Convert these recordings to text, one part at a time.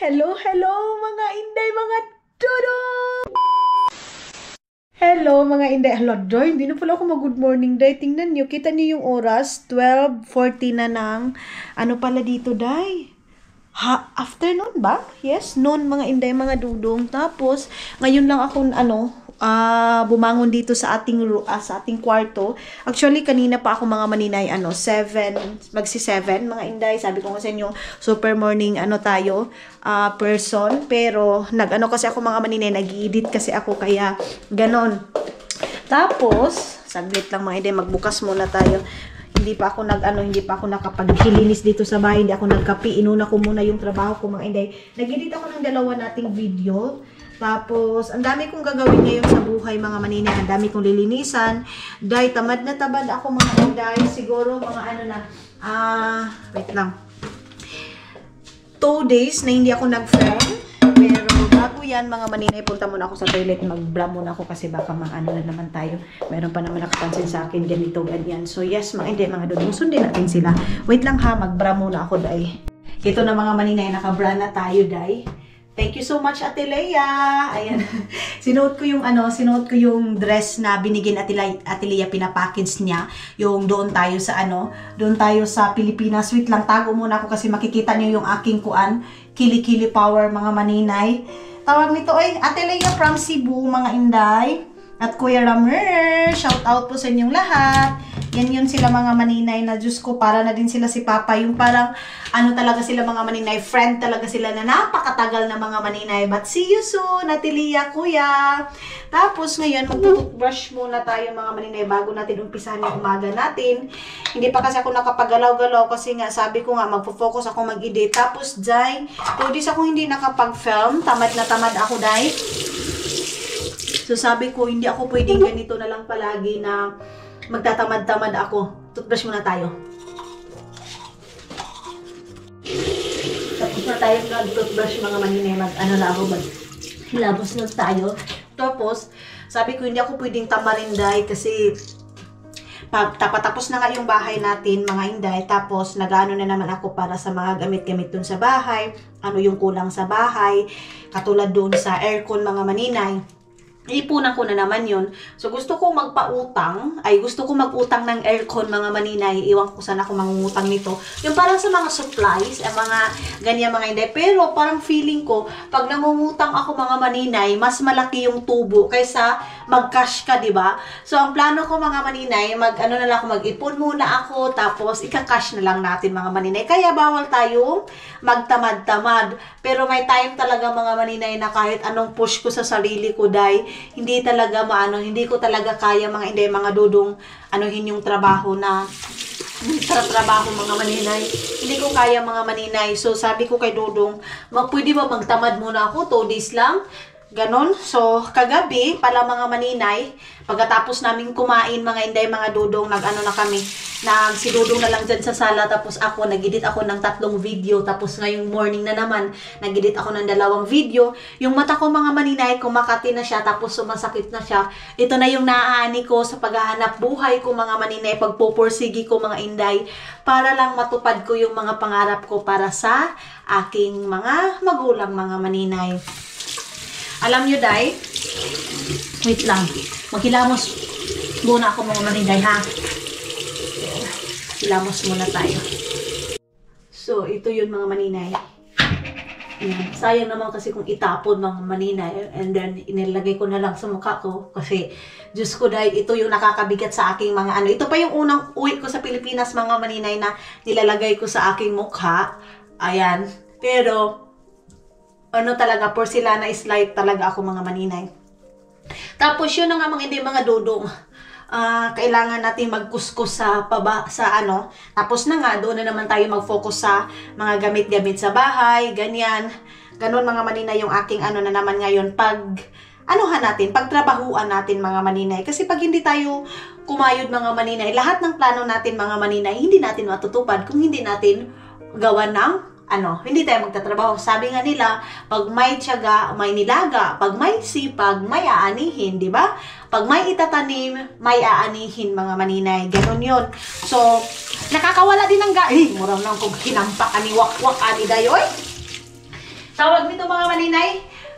Hello, hello mga inday, mga dodo! Hello mga inday. Hello, Joy. Hindi na pala ako mag-good morning day. Tingnan nyo, kita nyo yung oras. 12:40 na ng ano pala dito, day? Afternoon ba? Yes, noon mga inday, mga dudong. Tapos, ngayon lang ako, bumangon dito sa ating kwarto. Actually, kanina pa ako mga maninay, 7, mga inday. Sabi ko nga sa inyo, super morning, person. Pero, kasi ako mga maninay, nag-i-edit kasi ako, kaya, ganon. Tapos, saglit lang mga inday, magbukas muna tayo. Hindi pa ako nakapaghilinis dito sa bahay, hindi ako nagkapi. Inuna ko muna yung trabaho ko mga inday. Nag-edit ako ng dalawa nating video. Tapos, ang dami kong gagawin ngayon sa buhay mga maninay. Ang dami kong lilinisan. Dahil tamad na tamad ako mga inday. Siguro mga wait lang. 2 days na hindi ako nag-film. Pero bago yan mga maninay, punta muna ako sa toilet. Mag-bra muna ako kasi baka na naman tayo. Meron pa naman nakapansin sa akin ganito, ganyan. So yes mga inday, mga dudong, sundin natin sila. Wait lang ha, mag-bra muna ako day. Ito na mga maninay, naka-bra na tayo day. Thank you so much, Ate Leia. Ayan. Sinuot ko yung dress na binigyan Ate Leia, pinapackage niya. Yung doon tayo sa Pilipinas. Wait lang, tago muna ako kasi makikita niyo yung aking Kili-Kili Power, mga maninay. Tawag nito ay Ate Leia from Cebu, mga inday. At Kuya Ramer, shout out po sa inyong lahat. Yan yun sila mga maninay na Diyos ko, para na din sila si Papa. Yung parang, talaga sila mga maninay, friend talaga sila na napakatagal na mga maninay. But see you soon, Ate Leia, Kuya. Tapos ngayon, magtututbrush muna tayo mga maninay bago natin umpisahan yung umaga natin. Hindi pa kasi ako nakapagalaw-galaw kasi nga, sabi ko nga, magpo-focus ako mag-edit. Tapos, Jai, 2 days ako hindi nakapag-film. Tamad na tamad ako, Jai. So sabi ko, hindi ako pwedeng ganito na lang palagi na magtatamad-tamad ako. Toothbrush muna tayo. Tapos na tayo nag-toothbrush mga maninay. Hilabos na tayo. Tapos, sabi ko, hindi ako pwedeng tamarinday kasi tapos na nga yung bahay natin, mga inday. Tapos, nag-ano na naman ako para sa mga gamit-gamit dun sa bahay. Ano yung kulang sa bahay. Katulad dun sa aircon, mga maninay. Ipunan ko na naman yun. So, gusto ko mag-utang ng aircon, mga maninay. Iwan ko sana ako mangungutang nito. Yung parang sa mga supplies, mga ganyan mga hindi. Pero, parang feeling ko, pag nangungutang ako mga maninay, mas malaki yung tubo kaysa mag-cash ka, diba? So, ang plano ko mga maninay, mag-ipon muna ako, tapos ika-cash na lang natin mga maninay. Kaya, bawal tayong magtamad-tamad. Pero, may time talaga mga maninay na kahit anong push ko sa sarili ko, hindi talaga hindi ko talaga kaya mga dudong yung trabaho mga maninay. Hindi ko kaya mga maninay. So sabi ko kay Dudong, pwede ba magtamad muna ako 2 days lang? Ganon. So, kagabi, pala mga maninay, pagkatapos namin kumain, mga inday, mga dudong, si Dudong na lang dyan sa sala, tapos ako, nag-edit ako ng 3 video, tapos ngayong morning na naman, nag-edit ako ng 2 video. Yung mata ko, mga maninay, kumakati na siya, tapos sumasakit na siya. Ito na yung naaani ko sa paghahanap buhay ko, mga maninay, pagpupursigi ko, mga inday, para lang matupad ko yung mga pangarap ko para sa aking mga magulang, mga maninay. Alam nyo, day, wait lang, maghilamos muna ako mga maninay, ha? Hilamos muna tayo. So, ito yun mga maninay. Ayan. Sayang naman kasi kung itapon mga maninay, and then inilagay ko na lang sa mukha ko kasi, Diyos ko, day, ito yung nakakabigat sa aking mga Ito pa yung unang uwi ko sa Pilipinas, mga maninay, na nilalagay ko sa aking mukha. Ayan. Pero, talaga, porcelana is life talaga ako mga maninay. Tapos yun na nga mga dudong. Kailangan natin magkuskus tapos na nga, doon na naman tayo mag-focus sa mga gamit-gamit sa bahay, ganyan. Ganon mga maninay yung aking na naman ngayon pagtrabahuan natin mga maninay. Kasi pag hindi tayo kumayod mga maninay, lahat ng plano natin mga maninay, hindi natin matutupad kung hindi natin gawa ng hindi tayo magtatrabaho. Sabi nga nila, pag may tiyaga, may nilaga. Pag may sipag, may aanihin, di ba? Pag may itatanim, may aanihin, mga maninay. Ganon yun. So, nakakawala din ng murang lang kung kinampak ani wakwak ani dayoy. tawag nito mga maninay,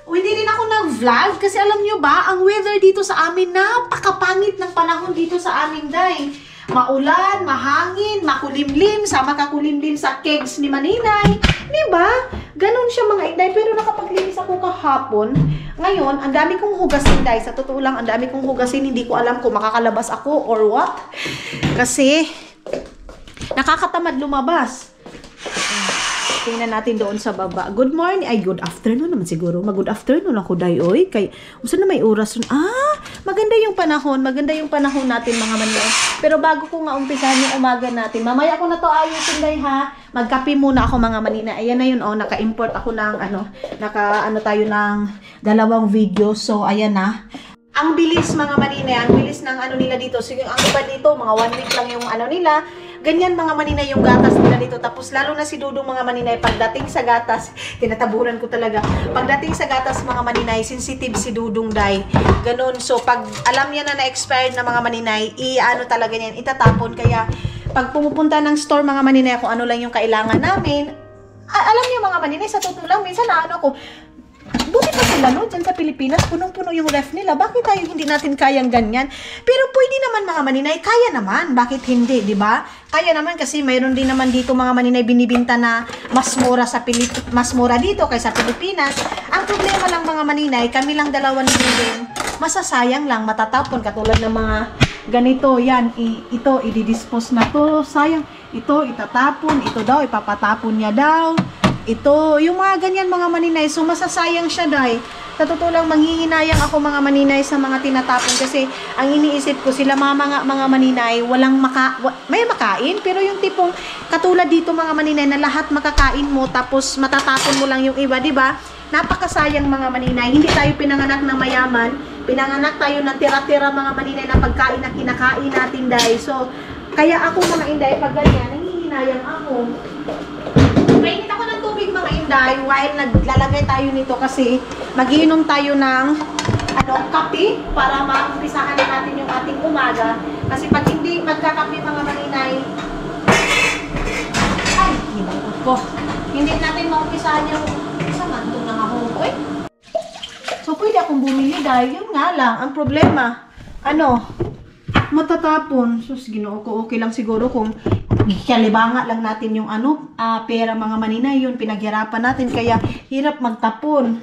hindi rin ako nag-vlog kasi alam nyo ba, ang weather dito sa amin, napakapangit ng panahon dito sa amin, day. Maulan, mahangin, makulimlim, sama kakulimlim sa kegs ni Maninay. Diba? Ganon siya mga inday. Pero nakapaglinis ako kahapon. Ngayon, ang dami kong hugasin, day. Sa totoo lang, ang dami kong hugasin. Hindi ko alam kung makakalabas ako or what. Kasi, nakakatamad lumabas. Tingnan natin doon sa baba. Good morning. Ay, good afternoon naman siguro. Mag-good afternoon ako, day. Oy, kay, saan na may oras rin? Maganda yung panahon. Maganda yung panahon natin, mga manyo. Pero bago ko nga umpisahan yung umaga natin, mamaya ko na to ayusin, day, ha? Magkape muna ako, mga manina. Ayan na yun, oh. Naka-import ako ng, tayo ng 2 video. So, ayan na. Ang bilis, mga manina. Ang bilis ng nila dito. So, ang iba dito, mga 1 week lang yung nila. Ganyan mga maninay yung gatas nila dito. Tapos lalo na si Dudong mga maninay, pagdating sa gatas, tinataburan ko talaga. Pagdating sa gatas mga maninay, sensitive si Dudong, day. Ganun. So pag alam niya na na-expired na mga maninay, talaga niyan, itatapon. Kaya pag pumupunta ng store mga maninay, kung ano lang yung kailangan namin, alam niyo mga maninay, sa totoo lang, minsan buti pa sila, no? Diyan sa Pilipinas, punong-puno yung ref nila. Bakit tayo hindi natin kayang ganyan? Pero pwede naman mga maninay, kaya naman. Bakit hindi, di ba? Kaya naman kasi mayroon din naman dito mga maninay binibinta na mas mura dito kaysa Pilipinas. Ang problema lang mga maninay, kami lang dalawa ni Dudong, masasayang lang, matatapon. Katulad ng mga ganito, yan, ito, i-dispose na to. Sayang, ito, itatapon. Ito daw, ipapatapon niya daw. Ito, yung mga ganyan mga maninay, so masasayang siya, day. Sa totoo lang, manghihinayang ako mga maninay sa mga tinatapon kasi ang iniisip ko, sila mga maninay, may makain, pero yung tipong katulad dito mga maninay na lahat makakain mo tapos matatapon mo lang yung iba, di ba? Napakasayang mga maninay. Hindi tayo pinanganak ng mayaman, pinanganak tayo ng tira-tira mga maninay na pagkain na kinakain natin, day. So, kaya ako mga inday, pag ganyan, nanghihinayang ako. Mainit ako ng tubig mga inday while naglalagay tayo nito kasi magiinom tayo ng kape para maumpisahan natin yung ating umaga. Kasi pag hindi magkakape mga maninay, ay, hinapot ko. Hindi natin maumpisahan yung mantong ng ahoy. So, pwede akong bumili dahil yun nga lang, ang problema, matatapon. Sus, Ginoo ko, okay lang siguro kung kalibanga lang natin yung pera mga maninay, yun pinaghirapan natin kaya hirap magtapon.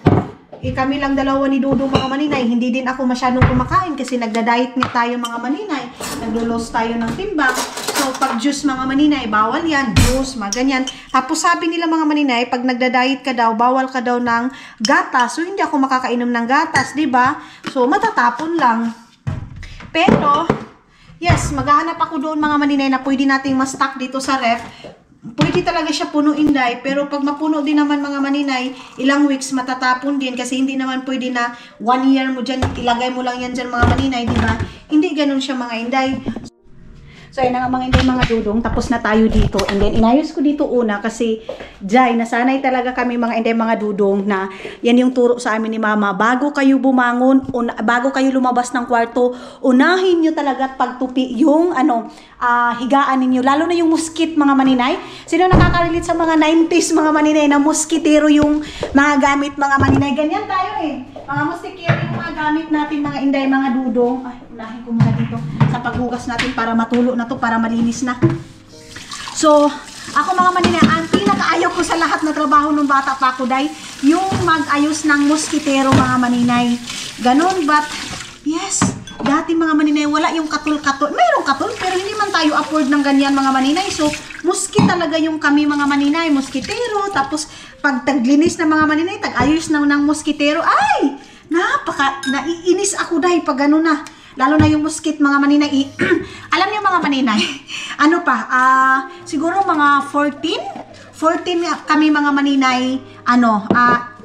Kami lang dalawa ni Dudong mga maninay, hindi din ako masyadong kumakain kasi nagda-diet nga tayo mga maninay, naglo-loss tayo ng timbang. So pag juice mga maninay, bawal yan, juice, mga ganyan. Tapos sabi nila mga maninay, pag nagda-diet ka daw, bawal ka daw ng gatas. So hindi ako makakainom ng gatas, di ba? So matatapon lang. Pero yes, maghahanap ako doon mga maninay na pwede nating ma-stock dito sa ref. Pwede talaga siya punuin, day. Pero pag mapuno din naman mga maninay, ilang weeks matatapon din. Kasi hindi naman pwede na 1 year mo dyan, ilagay mo lang yan dyan mga maninay, di ba? Hindi ganun siya mga inday. So, ayun na nga mga inday, mga Dudong, tapos na tayo dito. And then, inayos ko dito una kasi, Jai, nasanay talaga kami mga inday, mga Dudong, na yan yung turo sa amin ni Mama. Bago kayo bumangon, bago kayo lumabas ng kwarto, unahin nyo talaga pagtupi yung, higaan ninyo. Lalo na yung muskit, mga maninay. Sino nakaka-relate sa mga 90s, mga maninay, na muskitero yung mga gamit, mga maninay. Ganyan tayo eh. Mga muskitero yung mga gamit natin, mga inday, mga Dudong. Ay, unahin ko muna dito sa paghugas natin para matulo na to, para malinis na. So, ako mga maninay, ang pinakaayaw ko sa lahat na trabaho ng bata pa ako, day, yung mag-ayos ng muskitero mga maninay. Ganon, but, yes, dati mga maninay, wala yung katul-katul. Mayroong katul, pero hindi man tayo afford ng ganyan mga maninay. So, muski talaga yung kami mga maninay, muskitero. Tapos, pag taglinis na mga maninay, tag-ayos na ng muskitero. Ay, naiinis ako dahil pag gano'n na. Lalo na yung muskit mga maninay. Alam niyo mga maninay, siguro mga 14 kami mga maninay,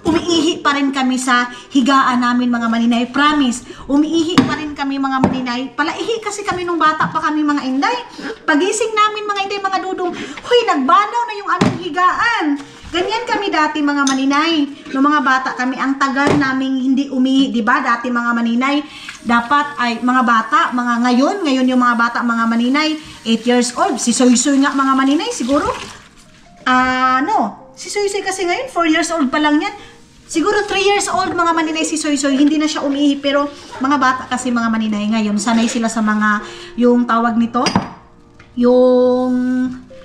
umiihi pa rin kami sa higaan namin mga maninay. Promise, umiihi pa rin kami mga maninay. Palaihi kasi kami nung bata pa kami mga inday. Pagising namin mga inday, mga Dudong, huy, nagbanaw na yung aming higaan. Ganyan kami dati mga maninay. Nung mga bata kami, ang tagal naming hindi umihi, di ba? Dati mga maninay, dapat ay mga bata, ngayon yung mga bata, mga maninay, 8 years old. Si Soy-Soy nga mga maninay, siguro, 6 Si Soy Soy kasi ngayon, 4 years old pa lang yan. Siguro 3 years old mga maninay si Soy Soy, hindi na siya umihi. Pero mga bata kasi mga maninay ngayon, sanay sila sa mga, yung tawag nito, yung,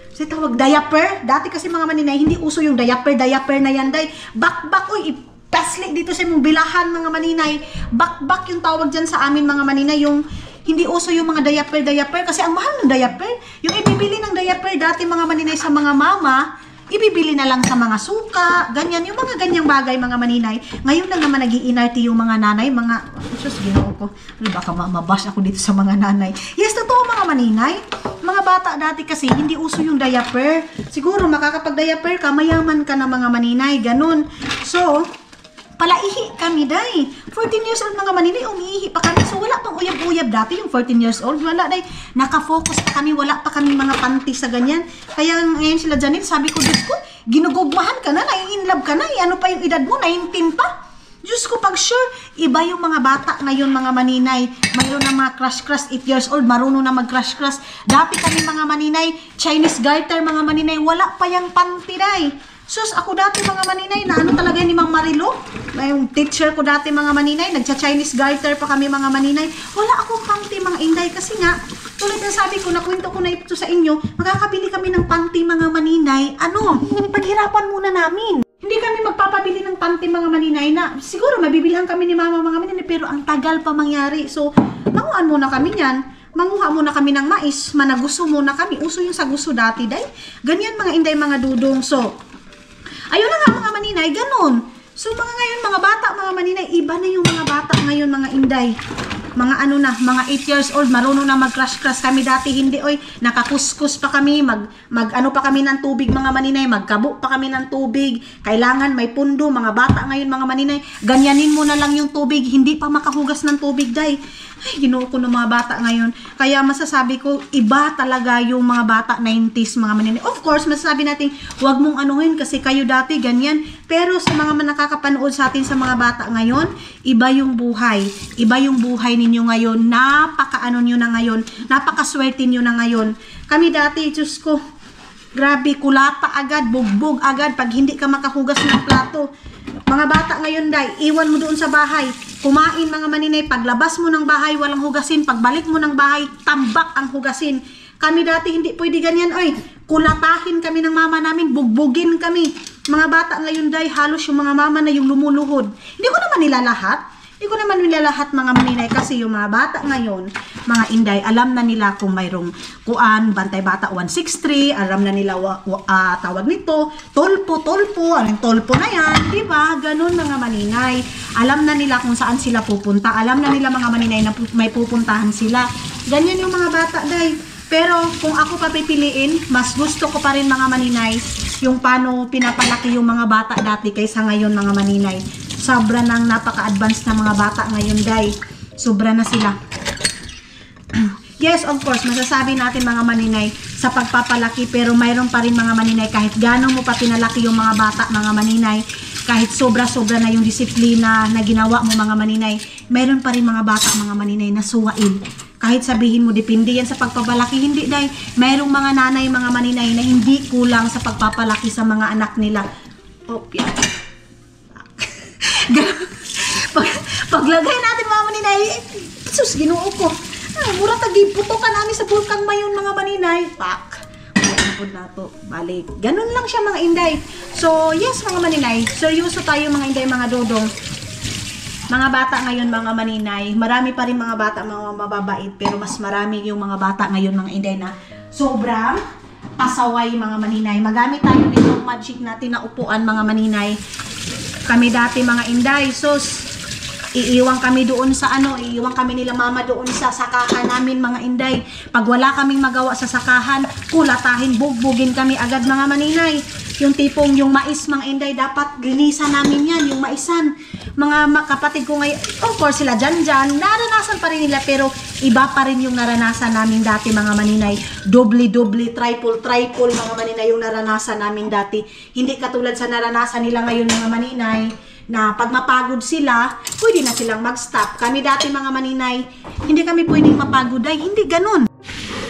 sa tawag, diaper. Dati kasi mga maninay, hindi uso yung diaper na yan, day. Bakbak, uy, ipaslik dito sa mong bilahan mga maninay. Bakbak yung tawag dyan sa amin mga maninay, yung, hindi uso yung mga diaper kasi ang mahal ng diaper. Yung ibibili ng diaper dati mga maninay sa mga mama, ibibili na lang sa mga suka, ganyan, yung mga ganyang bagay mga maninay. Ngayon lang naman nag-iinarte yung mga nanay, mga, Diyos, ginoo ko, baka mabash ako dito sa mga nanay. Yes, totoo mga maninay. Mga bata dati kasi, hindi uso yung diaper. Siguro, makakapag-diaper ka, mayaman ka na mga maninay, ganun. So, palaihi kami, day. 14 years old mga maninay, umiihi pa kami. So, wala pang uyab-uyab dati yung 14 years old. Wala, day. Nakafocus pa kami. Wala pa kami mga panty sa ganyan. Kaya ngayon sila Janine, sabi ko, Diyos ko, ginugugmahan ka na, nai-inlove ka na. Ano pa yung edad mo? 19 pa. Diyos ko, pag sure, iba yung mga bata ngayon mga maninay. Mayroon na mga crush-crush, 8 years old, marunong na mag-crush-crush. Dati kami mga maninay, Chinese garter mga maninay, wala pa yung panty, day. Sus, ako dati mga maninay, na ano talaga ni Mang Marilo? Yung teacher ko dati mga maninay, nagcha-Chinese garter pa kami mga maninay. Wala akong panty mga inday kasi nga, tulad ng sabi ko, nakwento ko na ito sa inyo, makakabili kami ng panty mga maninay. Ano? Paghirapan muna namin. Hindi kami magpapabili ng panty mga maninay na siguro mabibilhan kami ni mama mga maninay pero ang tagal pa mangyari. So, manguan muna kami yan. Manguha muna kami ng mais, managuso muna kami. Uso yung saguso dati, day. Ganyan mga inday mga dudong. So, ayun na nga mga maninay, ganun. So mga ngayon, mga bata, mga maninay, iba na yung mga bata ngayon, mga inday. Mga ano na, mga 8 years old, marunong na mag-crush-crush kami dati, hindi, oy, nakakuskus pa kami, ano pa kami ng tubig, mga maninay, magkabo pa kami ng tubig, kailangan may pundo, mga bata ngayon, mga maninay, ganyanin mo na lang yung tubig, hindi pa makahugas ng tubig, day. Ay, ginoo ko ng mga bata ngayon. Kaya masasabi ko, iba talaga yung mga bata 90s, mga maninay. Of course, masasabi natin, huwag mong anuhin kasi kayo dati ganyan. Pero sa mga nakakapanood sa atin sa mga bata ngayon, iba yung buhay. Iba yung buhay ninyo ngayon. Napaka-ano nyo na ngayon. Napaka-swerte nyo na ngayon. Kami dati, Diyos ko, grabe, kulata agad, bugbog agad pag hindi ka makahugas ng plato. Mga bata ngayon, day, iwan mo doon sa bahay. Kumain mga maninay, paglabas mo ng bahay, walang hugasin. Pagbalik mo ng bahay, tambak ang hugasin. Kami dati hindi pwede ganyan, oy. Kulatahin kami ng mama namin, bugbugin kami. Mga bata ngayon, day, halos yung mga mama na yung lumuluhod. Hindi ko naman nila lahat. Hindi ko naman nila lahat mga maninay kasi yung mga bata ngayon, mga inday, alam na nila kung mayroong kuan, Bantay Bata 163, alam na nila tawag nito, tolpo, anong tolpo na yan, di ba? Ganun mga maninay. Alam na nila kung saan sila pupunta. Alam na nila mga maninay na may pupuntahan sila. Ganyan yung mga bata, day. Pero kung ako pa pipiliin, mas gusto ko pa rin mga maninay yung paano pinapalaki yung mga bata dati kaysa ngayon mga maninay. Sobra nang napaka-advance na mga bata ngayon, day. Sobra na sila. Yes, of course, masasabi natin mga maninay sa pagpapalaki, pero mayroon pa rin mga maninay kahit gano'n mo pa pinalaki yung mga bata, mga maninay, kahit sobra-sobra na yung disiplina na ginawa mo mga maninay, mayroon pa rin mga bata, mga maninay na suwain. Kahit sabihin mo, depende yan sa pagpapalaki, hindi, day. Mayroong mga nanay, mga maninay na hindi kulang sa pagpapalaki sa mga anak nila. Oh, yan. Paglagay natin mga maninay, sus, ginoo ko. Mura tagiputokan namin sa bulkang mayon mga maninay. Pak. Pud na to. Balik. Ganun lang siya mga inday. So, yes mga maninay, seryoso tayo mga inday, mga dodong. Mga bata ngayon mga maninay, marami pa rin mga bata mga mababait, pero mas marami yung mga bata ngayon mga inday na sobrang pasaway mga maninay. Magamit tayo nitong magic natin na upuan mga maninay. Kami dati mga inday, sus, iiwan kami doon sa iiwan kami nila mama doon sa sakahan namin mga inday. Pag wala kaming magawa sa sakahan, kulatahin, bugbugin kami agad mga maninay. Yung tipong yung mais mga inday, dapat linisan namin yan, yung maisan. Mga kapatid ko ngayon, of course sila dyan, naranasan pa rin nila, pero iba pa rin yung naranasan namin dati mga maninay. Doble, triple mga maninay yung naranasan namin dati. Hindi katulad sa naranasan nila ngayon mga maninay, na pag mapagod sila, pwede na silang mag-stop. Kami dati mga maninay, hindi kami pwedeng mapagod ay hindi ganun.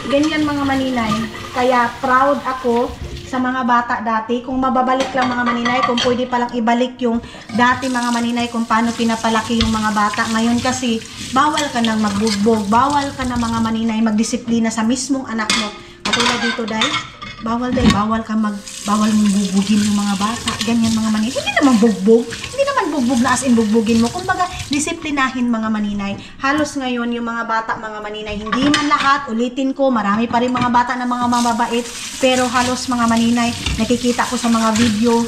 Ganyan mga maninay. Kaya proud ako sa mga bata dati. Kung mababalik lang mga maninay, kung pwede palang ibalik yung dati mga maninay kung paano pinapalaki yung mga bata. Ngayon kasi, bawal ka nang magbugbog, bawal ka na mga maninay magdisiplina sa mismong anak mo. Katulad dito dahil, bawal mong bugbugin yung mga bata. Ganyan mga maninay. Hindi naman bugbog na as in bugbugin mo. Kumbaga, disiplinahin mga maninay. Halos ngayon yung mga bata, mga maninay, hindi man lahat, ulitin ko, marami pa rin mga bata na mga mababait, pero halos mga maninay, nakikita ko sa mga video,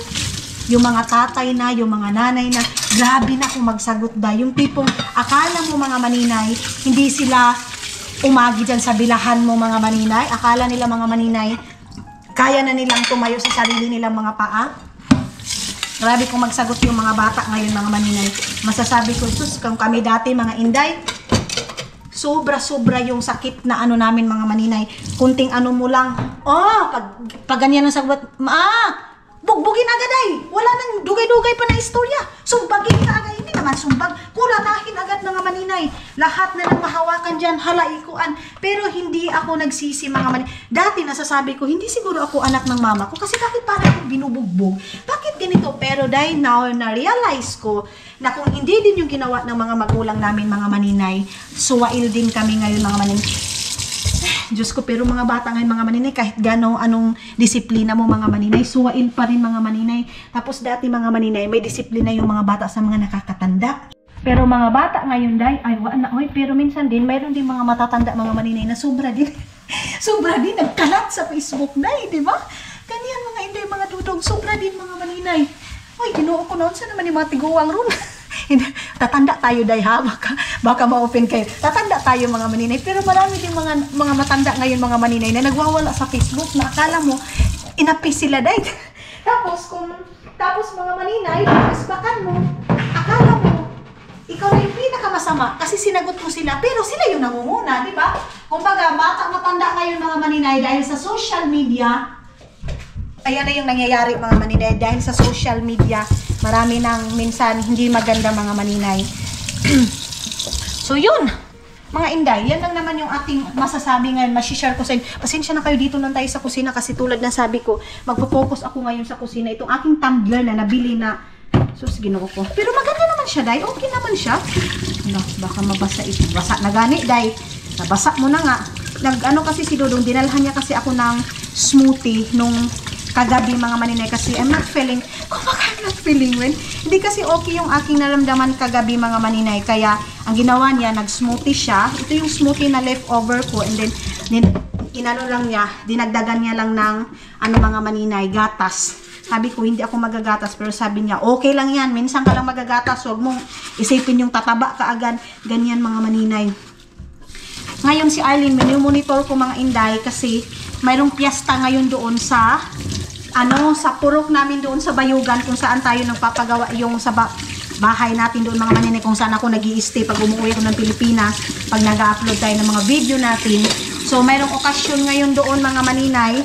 yung mga tatay na, yung mga nanay na, grabe na kung magsagot ba. Yung tipong, akala mo mga maninay, hindi sila umagi dyan sa bilahan mo mga maninay. Akala nila mga maninay, kaya na nilang tumayo sa sarili nilang mga paa. Grabe kung magsagot yung mga bata ngayon mga maninay. Masasabi ko, sus, kung kami dati mga inday, sobra-sobra yung sakit na ano namin mga maninay. Kunting ano mo lang, pag ganyan ang sagot, bugbugin agad ay. Wala nang dugay-dugay pa na istorya. Sumbagin ka agad. Hindi naman sumbag. Kulatahin agad mga maninay. Lahat na nang mahawakan dyan, halaikuan. Pero hindi ako nagsisi mga maninay. Dati nasasabi ko, hindi siguro ako anak ng mama ko. Kasi bakit parang ako binubugbog? Bakit ganito? Pero dahil now na-realize ko na kung hindi din yung ginawa ng mga magulang namin mga maninay, suwail din kami ngayon mga maninay. Diyos ko, pero mga bata ngayon mga maninay, kahit anong disiplina mo mga maninay, suwail pa rin mga maninay. Tapos dati mga maninay, may disiplina yung mga bata sa mga nakakatanda. Pero mga bata ngayon dahil, pero minsan din, mayroon din mga matatanda mga maninay na sobra din. Sobra din, nagkalat sa Facebook dahil, di ba? Ganyan mga inday, mga dudong, sobra din mga maninay. Uy, ginoo ko noon, saan naman yung mga tiguang ron? Tatanda tayo dahil ha, baka ma-open kayo. Tatanda tayo mga maninay, pero marami din mga matanda ngayon mga maninay na nagwawala sa Facebook na akala mo, inapis sila dahil. Tapos mga maninay, isbakan mo, akala mo, ikaw na yung pinakamasama kasi sinagot mo sila, pero sila yung nangunguna, di ba? Kumbaga, bata matanda ngayon mga maninay dahil sa social media, ayan na yung nangyayari mga maninay, dahil sa social media, marami nang minsan hindi maganda mga maninay. So yun, mga inday, yan lang naman yung ating masasabi ngayon, masishare ko sa inyo. Pasensya na kayo, dito lang tayo sa kusina kasi tulad na sabi ko, magpo-focus ako ngayon sa kusina. Itong aking tumbler na nabili na, sus, ginoo ko. Pero maganda naman siya, day. Okay naman siya. No, baka mabasa ito. Basa na gani, day. Nabasa mo na nga. Nag-ano kasi si Dodong, dinalhan niya kasi ako ng smoothie nung kagabi mga maninay kasi I'm not feeling well. Hindi kasi okay yung aking naramdaman kagabi mga maninay. Kaya ang ginawa niya, nag-smoothie siya. Ito yung smoothie na leftover ko and then inano lang niya, dinagdagan niya lang ng mga maninay, gatas. Sabi ko, hindi ako magagatas, pero sabi niya, okay lang yan, minsan ka lang magagatas, huwag mong isipin yung tataba ka agad. Ganyan mga maninay. Ngayon si Arlene, monitor ko mga inday kasi mayroong piyesta ngayon doon sa sa purok namin doon sa Bayugan kung saan tayo nagpapagawa yung sa bahay natin doon mga maninay kung saan ako nag-i-stay pag umuwi ko ng Pilipinas, pag nag-upload tayo ng mga video natin. So mayroong okasyon ngayon doon mga maninay.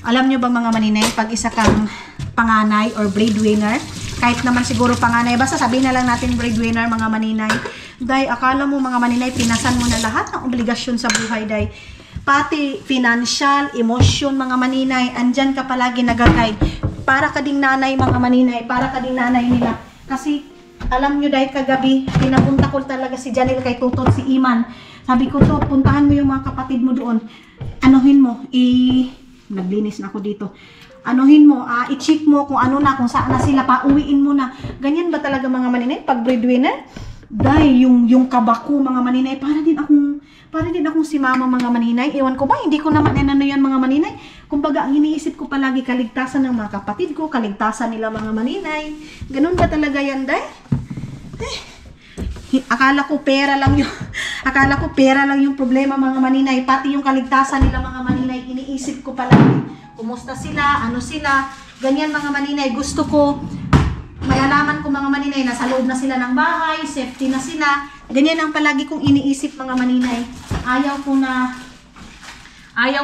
Alam nyo ba mga maninay, pag isa kang panganay or breadwinner, kahit naman siguro panganay, basta sabihin na lang natin breadwinner mga maninay, dahil akala mo mga maninay, pinasan mo na lahat ng obligasyon sa buhay dahil pati financial, emotion mga maninay, andyan ka palagi nag-guide. Para ka ding nanay mga maninay, para ka ding nanay nila. Kasi alam nyo dahil kagabi, pinapunta ko talaga si Janelle kay Tutot, si Iman. Sabi ko to, puntahan mo yung mga kapatid mo doon. Anuhin mo, naglinis na ako dito. Anuhin mo, i-check mo kung ano na, kung saan na sila, pauwiin mo na. Ganyan ba talaga mga maninay, pag breadwinner? Dahil yung kabako mga maninay, para din akong si mama mga maninay. Ewan ko ba, hindi ko naman ano yan mga maninay. Kumbaga, ang iniisip ko palagi kaligtasan ng mga kapatid ko, kaligtasan nila mga maninay. Ganun ba talaga yan, day? Akala ko pera lang yung problema mga maninay. Pati yung kaligtasan nila mga maninay, iniisip ko palagi. Kumusta sila, ano sila, ganyan mga maninay. Gusto ko, malalaman ko mga maninay, nasa loob na sila ng bahay, safety na sila. Ganyan ang palagi kong iniisip mga maninay. Ayaw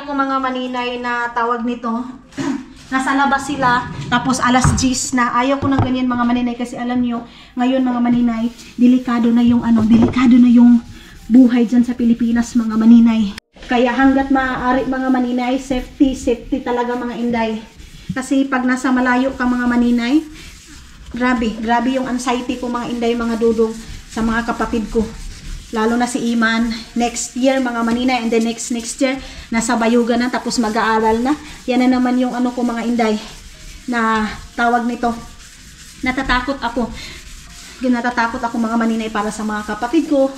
ko mga maninay na tawag nito, nasa labas sila, tapos alas 10 na. Ayaw ko ng ganyan mga maninay kasi alam nyo, ngayon mga maninay, delikado na yung buhay dyan sa Pilipinas mga maninay. Kaya hanggat maaari mga maninay, safety talaga mga inday. Kasi pag nasa malayo ka mga maninay, grabe yung anxiety ko mga inday, mga dudong sa mga kapatid ko. Lalo na si Iman, next year mga maninay, and then next year, nasa bayugan na, tapos mag-aaral na. Yan na naman yung ano ko mga inday, na tawag nito. Natatakot ako mga maninay para sa mga kapatid ko.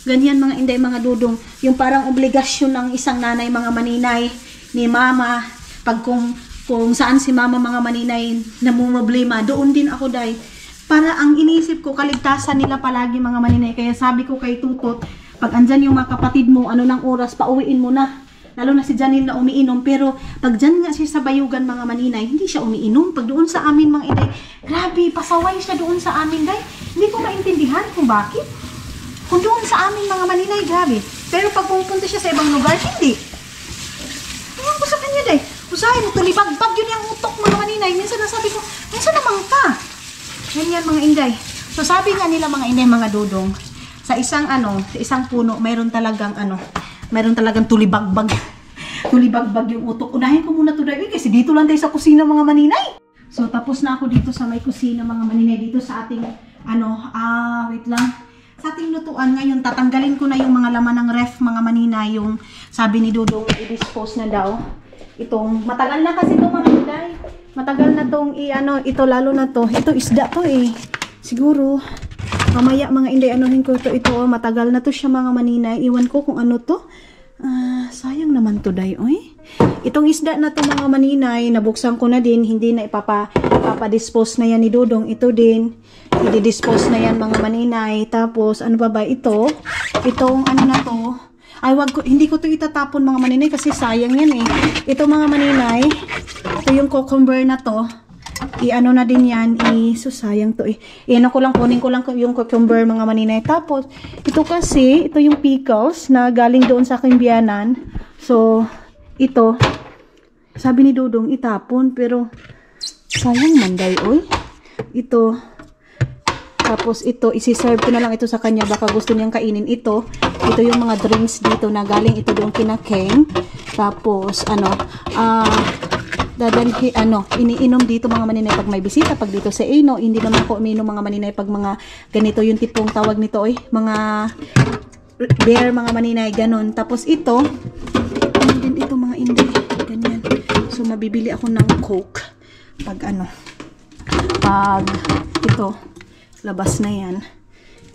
Ganyan mga inday, mga dudong, yung parang obligasyon ng isang nanay mga maninay, ni mama, pag kung saan si mama mga maninay namumroblema, doon din ako day. Para ang inisip ko, kaligtasan nila palagi mga maninay. Kaya sabi ko kay Tutot, pag andyan yung mga kapatid mo, ano ng oras, pauwiin mo na. Lalo na si Janil na umiinom. Pero pag dyan nga siya sa bayugan mga maninay, hindi siya umiinom. Pag doon sa amin mga inday, grabe, pasaway siya doon sa amin day. Hindi ko maintindihan kung bakit. Kung doon sa amin mga maninay, grabe. Pero pag pupunta siya sa ibang lugar, hindi. Ewan ko sa kanya day. Usahin mo, tulibag-bag yun yung utok mga maninay. Minsan nasabi ko, minsan naman ka. Ganyan mga inday. So sabi nga nila mga inday, mga dudong, sa isang sa isang puno, mayroon talagang tulibagbag. Tulibagbag yung utok. Unahin ko muna to dahil kasi dito lang tayo sa kusina mga maninay. So tapos na ako dito sa may kusina mga maninay, dito sa ating wait lang. Sa ating lutuan ngayon, tatanggalin ko na yung mga laman ng ref mga maninay, yung sabi ni Dudong i-dispose na daw. Itong matagal na kasi itong mga inday. Matagal na tong ito lalo na to. Ito isda to eh. Siguro mamaya mga inday anuhin ko ito matagal na to siya mga maninay. Iwan ko kung ano to. Sayang naman to day oy. Itong isda na to mga maninay, nabuksan ko na din, hindi na ipapa-dispose na yan ni Dudong. Ito din, i-dispose na yan mga maninay. Tapos ano pa ba ito? Itong na to. Ay, hindi ko to itatapon mga maninay kasi sayang yan eh. Ito mga maninay, ito yung cucumber na to. Na din yan. So sayang to eh. Kunin ko lang yung cucumber mga maninay. Tapos, ito kasi, ito yung pickles na galing doon sa aking biyanan. So, ito, sabi ni Dudong itapon, pero sayang manday oy. Ito, tapos ito, isi-serve ko na lang ito sa kanya. Baka gusto niyang kainin ito. Ito yung mga drinks dito na galing ito doon kina Keng. Tapos, iniinom dito mga maninay pag may bisita. Pag dito sa Eno, hindi naman ako umiinom mga maninay pag mga ganito yung tipong tawag nito oy. Mga beer mga maninay, ganun. Tapos ito, din ito mga inday. Ganyan. So, mabibili ako ng Coke. Pag ito, labas na yan.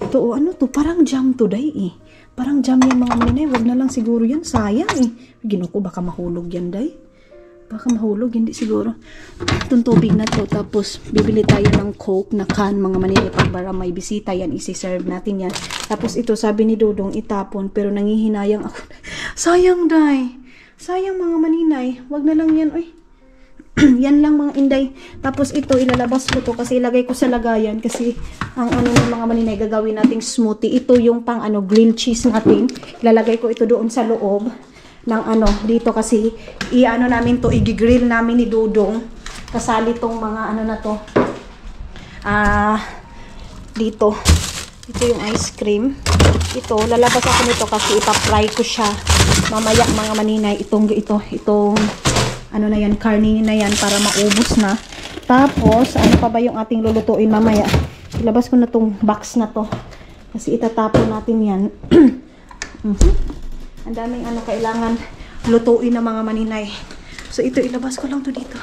Ito, to? Parang jam today eh. Parang jam yan mga maninay. Wag na lang siguro yan. Sayang eh. Ginuko, baka mahulog yan day. Baka mahulog, hindi siguro. Itong tubig na to. Tapos, bibili tayo ng Coke na can mga maninay. Pag para may bisita yan, isi-serve natin yan. Tapos ito, sabi ni Dudong, itapon. Pero nangihinayang ako. Sayang day. Sayang mga maninay. Wag na lang yan. Uy. Yan lang mga inday. Tapos ito, ilalabas ko to kasi ilagay ko sa lagayan kasi ang ng mga maninay gagawin nating smoothie. Ito yung pang grilled cheese natin. Ilalagay ko ito doon sa loob ng dito kasi namin to, i-grill namin ni Dudong. Kasali tong mga na to. Dito. Ito yung ice cream. Ito, lalabas ako nito kasi ipa-fry ko siya. Mamaya mga maninay, itong na yan, karne na yan para maubos na. Tapos, ano pa ba yung ating lulutuin mamaya? Ilabas ko na tong box na to. Kasi itatapon natin yan. Ang daming kailangan lutuin na mga maninay. So, ito, ilabas ko lang to dito.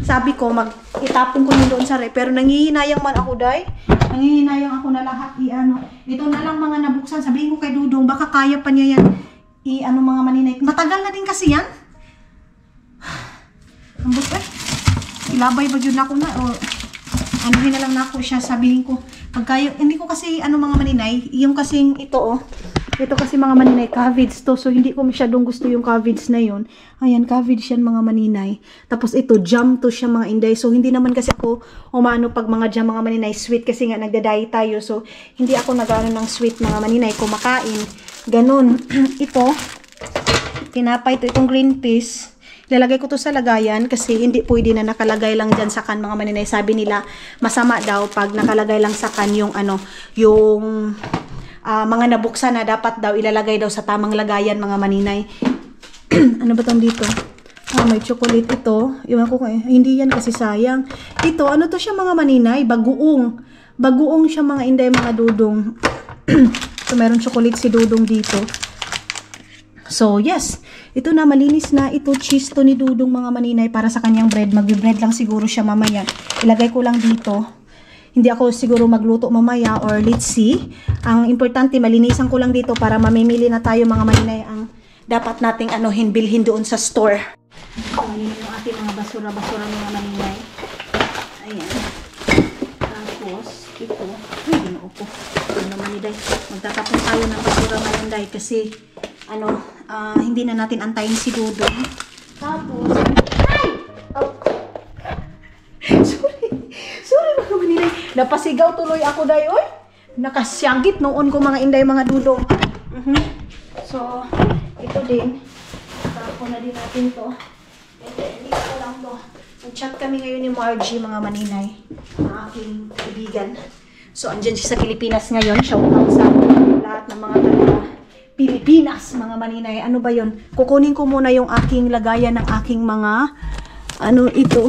Sabi ko, itapon ko yun doon sa rep. Pero nangihinayang man ako, day. Nangihinayang ako na lahat. Ito na lang mga nabuksan. Sabihin ko kay Dudong, baka kaya pa niya yan. Mga maninay. Matagal na din kasi yan. Ambot ilabay ba yun ako na o anuhin na lang na ako siya, sabihin ko pagkayo, hindi ko kasi mga maninay yung kasing ito kasi mga maninay cavids to, so hindi ko masyadong gusto yung cavids na yun. Ayan, cavids yan mga maninay. Tapos ito, jam to siya mga inday, so hindi naman kasi ako umano pag mga jam mga maninay sweet kasi nga nagda-diet tayo, so hindi ako nagano ng sweet mga maninay, kumakain ganun. Ito tinapay to, itong green peas. Ilalagay ko to sa lagayan kasi hindi pwede na nakalagay lang dyan sa kan mga maninay. Sabi nila masama daw pag nakalagay lang sa kan yung mga nabuksan na dapat daw ilalagay daw sa tamang lagayan mga maninay. Ano ba tong dito? May chocolate ito. Iwan ko hindi yan kasi sayang. Ito, ano to siya mga maninay? Bagoong. Bagoong siya mga inday mga dudong. So, meron chocolate si dudong dito. So, yes. Ito na, malinis na. Ito, cheese to ni dudong mga maninay para sa kanyang bread. Magbe-bread lang siguro siya mamaya. Ilagay ko lang dito. Hindi ako siguro magluto mamaya or let's see. Ang importante, malinisan ko lang dito para mamimili na tayo mga maninay ang dapat nating bilhin doon sa store. So, yun yung ating mga basura-basura mga maninay. Ayan. Tapos, ito. Ay, ginoo ko. Ano naman ni Day. Magtatapon tayo ng basura ngayon, Day. Kasi, hindi na natin antayin si Dudong. Tapos, ay! Oh. Sorry mga maninay. Napasigaw tuloy ako, Day. Oy! Nakasyagit noon ko mga inday, mga Dudong. So, ito din. Tapon na din natin to. And then, dito ko lang to. Nag-chat kami ngayon ni Margie, mga maninay. Ang aking kaibigan. So, andyan siya sa Pilipinas ngayon. Shout out sa lahat ng mga Pilipinas, mga maninay. Ano ba yon? Kukunin ko muna yung aking lagayan ng aking mga, ito.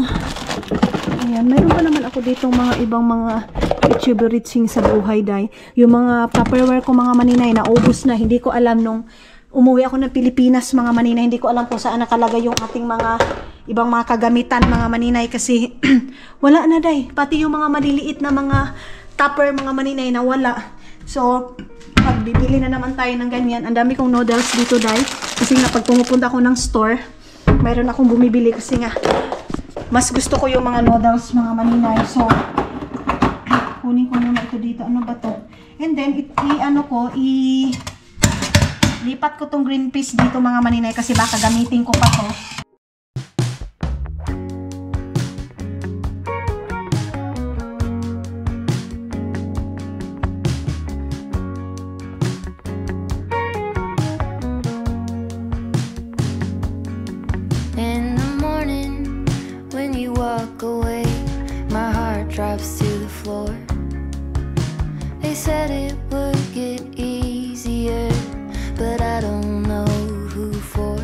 Ayan, mayroon pa naman ako ditong mga ibang mga itchibiritsing sa buhay, Day. Yung mga Tupperware ko, mga maninay, naubos na. Hindi ko alam nung umuwi ako ng Pilipinas, mga maninay. Hindi ko alam kung saan nakalagay yung ating mga ibang mga kagamitan, mga maninay. Kasi wala na, Day. Pati yung mga maliliit na mga tupper, mga maninay, na wala. So, pagbibili na naman tayo ng ganyan. Ang dami kong noodles dito, Day. Kasi nga, pag pumupunta ako ng store, mayroon akong bumibili kasi nga, mas gusto ko yung mga noodles, mga maninay. So, kunin ko muna ito dito. Ano ba to? And then, lipat ko tong green peas dito, mga maninay, kasi baka gamitin ko pa to. In the morning, when you walk away, my heart drops to the floor. They said it would get easier, but I don't know who for.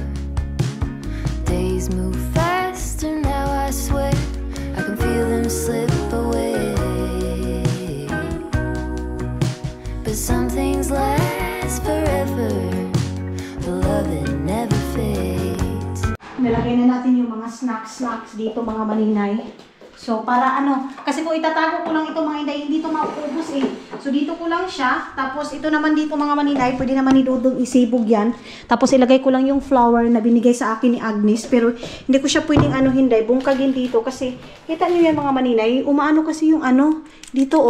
Days move faster now, I swear. I can feel them slip away. But some things last forever. The love that never fades. Nilagay na natin yung mga snacks dito, mga maninay. So, para kasi kung itatago ko lang ito, mga inday, hindi ito mauubos eh. So, dito ko lang siya. Tapos, ito naman dito, mga maninay, pwede naman ni Dudong isibog yan. Tapos, ilagay ko lang yung flour na binigay sa akin ni Agnes. Pero, hindi ko siya pwedeng hinday, bungkagin dito. Kasi, kita nyo yan, mga maninay, umaano kasi yung dito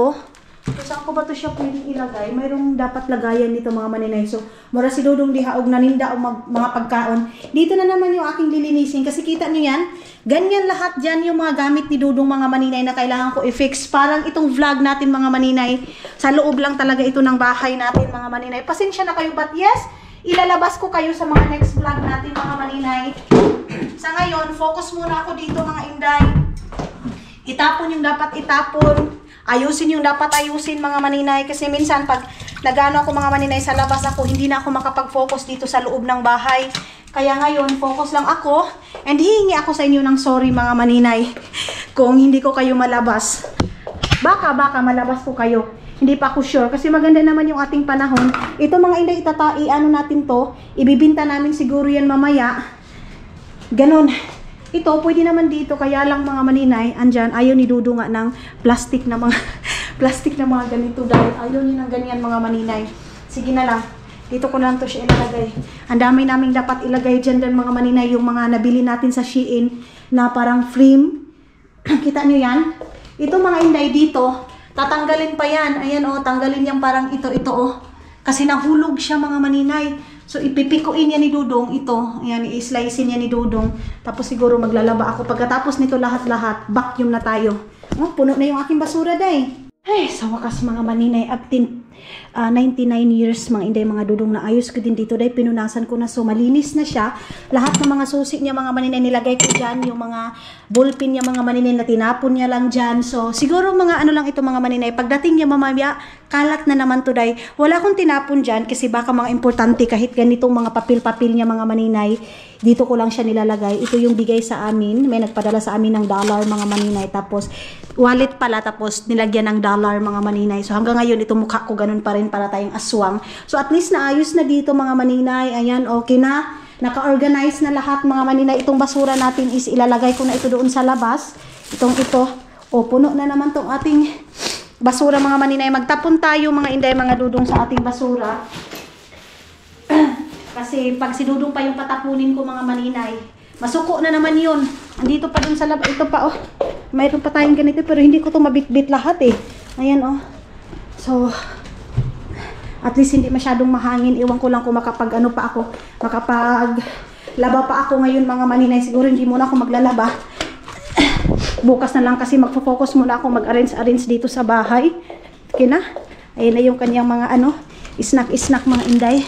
So, saan ko ba ito siya pwedeng ilagay? Mayroong dapat lagayan dito, mga maninay. So, mura si Dudong dihaog na ninda o mga pagkaon. Dito na naman yung aking lilinisin. Kasi kita nyo yan, ganyan lahat dyan yung mga gamit ni Dudong, mga maninay, na kailangan ko i-fix. Parang itong vlog natin, mga maninay, sa loob lang talaga ito ng bahay natin, mga maninay. Pasensya na kayo, but yes, ilalabas ko kayo sa mga next vlog natin, mga maninay. Sa ngayon, focus muna ako dito, mga inday. Itapon yung dapat itapon. Ayusin yung dapat ayusin, mga maninay. Kasi minsan, pag nagano ako, mga maninay, sa labas ako, hindi na ako makapag-focus dito sa loob ng bahay. Kaya ngayon, focus lang ako. And hihingi ako sa inyo ng sorry, mga maninay, kung hindi ko kayo malabas. Baka malabas ko kayo. Hindi pa ako sure. Kasi maganda naman yung ating panahon. Ito, mga inday, natin to. Ibibinta namin siguro yan mamaya. Ganon. Ito, pwede naman dito, kaya lang, mga maninay, andyan, ayaw ni Dudu nga ng plastic na mga ganito dahil ayaw ni ng ganyan, mga maninay. Sige na lang, dito ko lang to siya ilagay. Ang dami naming dapat ilagay dyan, mga maninay, yung mga nabili natin sa Shein na parang frame. Kita nyo yan? Ito, mga inday, dito, tatanggalin pa yan. Ayan, tanggalin yung parang ito, kasi nahulog siya, mga maninay. So, ipipikuin yan ni Dudong ito. Ayan, i-slicein yan ni Dudong. Tapos siguro maglalaba ako. Pagkatapos nito lahat-lahat, vacuum na tayo. Puno na yung aking basura, Day. Ay, sa wakas, mga maninay, up to 99 years, mga inday, mga Dudong, na ayos ko din dito, Day. Pinunasan ko na, so malinis na siya. Lahat ng mga susi niya, mga maninay, nilagay ko dyan. Yung mga ballpen niya, mga maninay, na tinapon niya lang dyan. So, siguro mga lang ito, mga maninay. Pagdating niya mamaya, kalat na naman to day. Wala akong tinapon dyan kasi baka mga importante kahit ganitong mga papel-papel niya mga maninay. Dito ko lang siya nilalagay. Ito yung bigay sa amin. May nagpadala sa amin ng dollar mga maninay. Tapos wallet pala, tapos nilagyan ng dollar mga maninay. So hanggang ngayon itong mukha ko ganun pa rin para tayong aswang. So at least naayos na dito mga maninay. Ayan, okay na. Naka-organize na lahat mga maninay. Itong basura natin is ilalagay ko na ito doon sa labas. Ito. O, puno na naman tong ating basura mga maninay. Magtapon tayo mga inday, mga dudong sa ating basura. Kasi pag si dudong pa yung patapunin ko mga maninay, masuko na naman yun. Andito pa dun sa labas. Ito pa, oh. Mayroon pa tayong ganito pero hindi ko to mabitbit lahat eh. Ayan, oh. So, at least hindi masyadong mahangin. Iwan ko lang kung makapag laba pa ako ngayon mga maninay. Siguro hindi muna ako maglalaba. Bukas na lang kasi magfo-focus muna ako mag-arrange dito sa bahay. Okay na? Ayun na yung kanyang mga snack mga inday.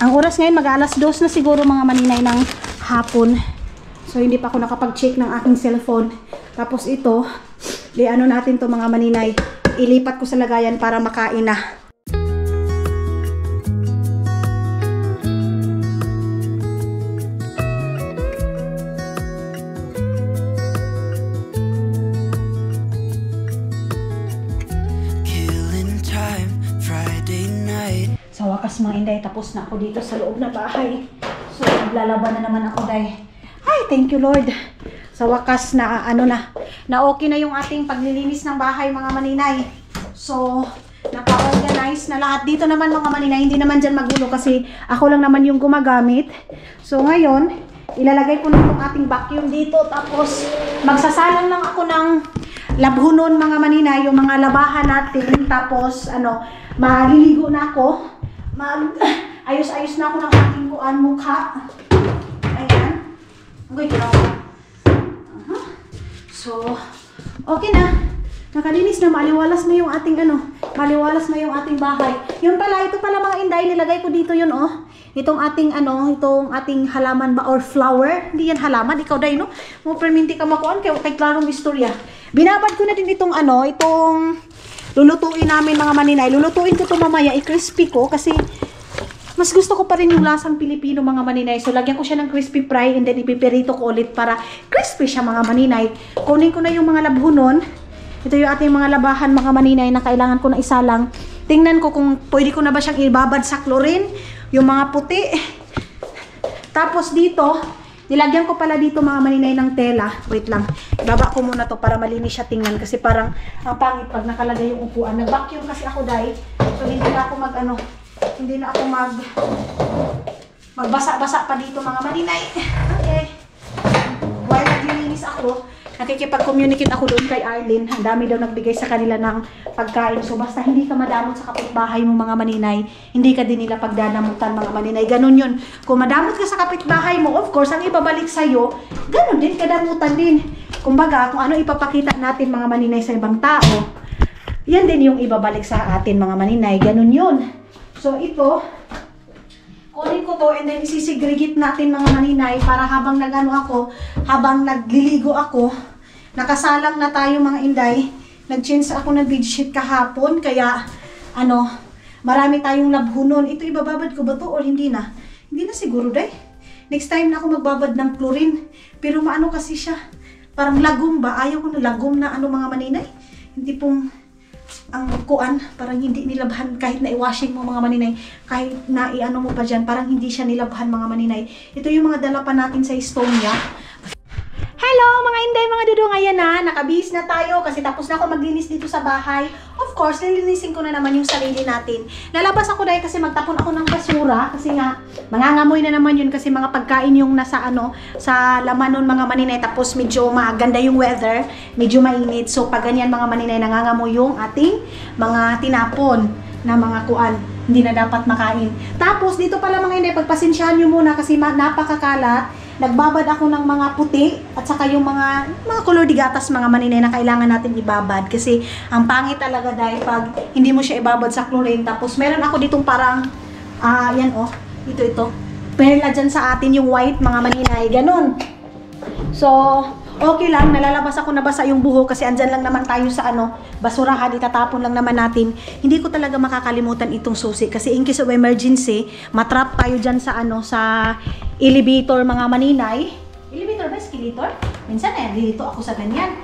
Ang oras ngayon mag-alas 2 na siguro mga maninay ng hapon. So hindi pa ako nakapag-check ng aking cellphone. Tapos ito, natin to mga maninay. Ilipat ko sa lagayan para makain na. Sa wakas mga inday, tapos na ako dito sa loob na bahay. So, naglalaban na naman ako, day. Ay, thank you Lord. Sa wakas na, na okay na yung ating paglilinis ng bahay mga maninay. So, naka-organize na lahat. Dito naman mga maninay, hindi naman dyan magulo kasi ako lang naman yung gumagamit. So, ngayon, ilalagay ko na yung ating vacuum dito. Tapos, magsasalang lang ako ng labhunon mga maninay, yung mga labahan natin. Tapos, maliligo na ako. Ayos-ayos na ako ng aking mukha. Ayan. Okay, So, okay na. Nakalinis na, maliwalas na yung ating maliwalas na yung ating bahay. Yun pala, ito pala mga inday, nilagay ko dito yun, oh. Itong ating itong ating halaman ba or flower. Hindi yan halaman, ikaw day, no? Mo perminti ka makuan kay klarong istorya. Binabad ko na din itong itong lulutuin namin mga maninay. Lulutuin ko ito mamaya, i-crispy ko kasi mas gusto ko pa rin yung lasang Pilipino mga maninay. So lagyan ko siya ng crispy fry and then ipiperito ko ulit para crispy siya mga maninay. Kunin ko na yung mga labhunon. Ito yung ating mga labahan mga maninay na kailangan ko na isalang. Tingnan ko kung pwede ko na ba siyang ibabad sa chlorine. Yung mga puti. Tapos dito, nilagyan ko pala dito mga maninay ng tela. Wait lang. Ibaba ko muna to para malinis siya tingnan. Kasi parang ang pangit pag nakalagay yung upuan. Nag-vacuum kasi ako dahil. So hindi na ako hindi na ako magbasa-basa pa dito mga maninay. Okay. While naglilinis ako, nakikipag-communicate ako doon kay Arlene. Ang dami daw nagbigay sa kanila ng pagkain. So basta hindi ka madamot sa kapitbahay mo mga maninay, hindi ka din nila pagdadamutan mga maninay. Ganun yun. Kung madamot ka sa kapitbahay mo, of course, ang ibabalik sa'yo, ganun din, kadamutan din. Kumbaga, kung ano ipapakita natin mga maninay sa ibang tao, yan din yung ibabalik sa atin mga maninay. Ganun yun. So ito, kunin ko to and then isisegregate natin mga maninay para habang habang nagliligo ako, nakasalang na tayo mga inday. Nag-change ako ng bedsheet kahapon, kaya marami tayong labhunon. Ito ibababad ko ba to or hindi na? Hindi na siguro day. Next time na ako magbabad ng chlorine. Pero maano kasi siya, parang lagom ba? Ayaw ko na lagom na mga maninay. Hindi pong ang kuan, parang hindi nilabhan kahit na i-washing mo mga maninay, kahit na i-ano mo pa dyan, parang hindi siya nilabhan mga maninay. Ito yung mga dala pa natin sa Estonia. Hello mga inday, mga dudong, ayan na, nakabihis na tayo kasi tapos na ako maglinis dito sa bahay. Of course, lilinisin ko na naman yung sarili natin. Lalabas ako dahil kasi magtapon ako ng basura kasi nga mangangamoy na naman yun kasi mga pagkain yung nasa sa laman nun mga maninay. Tapos medyo maganda yung weather, medyo mainit. So pag ganyan mga maninay, nangangamoy yung ating mga tinapon na mga kuan, hindi na dapat makain. Tapos dito pala mga inday, pagpasensyahan nyo muna kasi napakakalat. Nagbabad ako ng mga puti at saka yung mga color de gatas mga maninay na kailangan natin ibabad kasi ang pangit talaga dahil pag hindi mo siya ibabad sa chlorine. Tapos meron ako ditong parang yan ito perla dyan sa atin yung white mga maninay, ganun. So Okay lang, nalalabas ako nabasa yung buhok kasi andyan lang naman tayo sa basurahan, itatapon lang naman natin. Hindi ko talaga makakalimutan itong susi kasi in case of emergency, matrap tayo dyan sa sa elevator mga maninay. Elevator ba? Escalator? Minsan dito ako sa ganyan.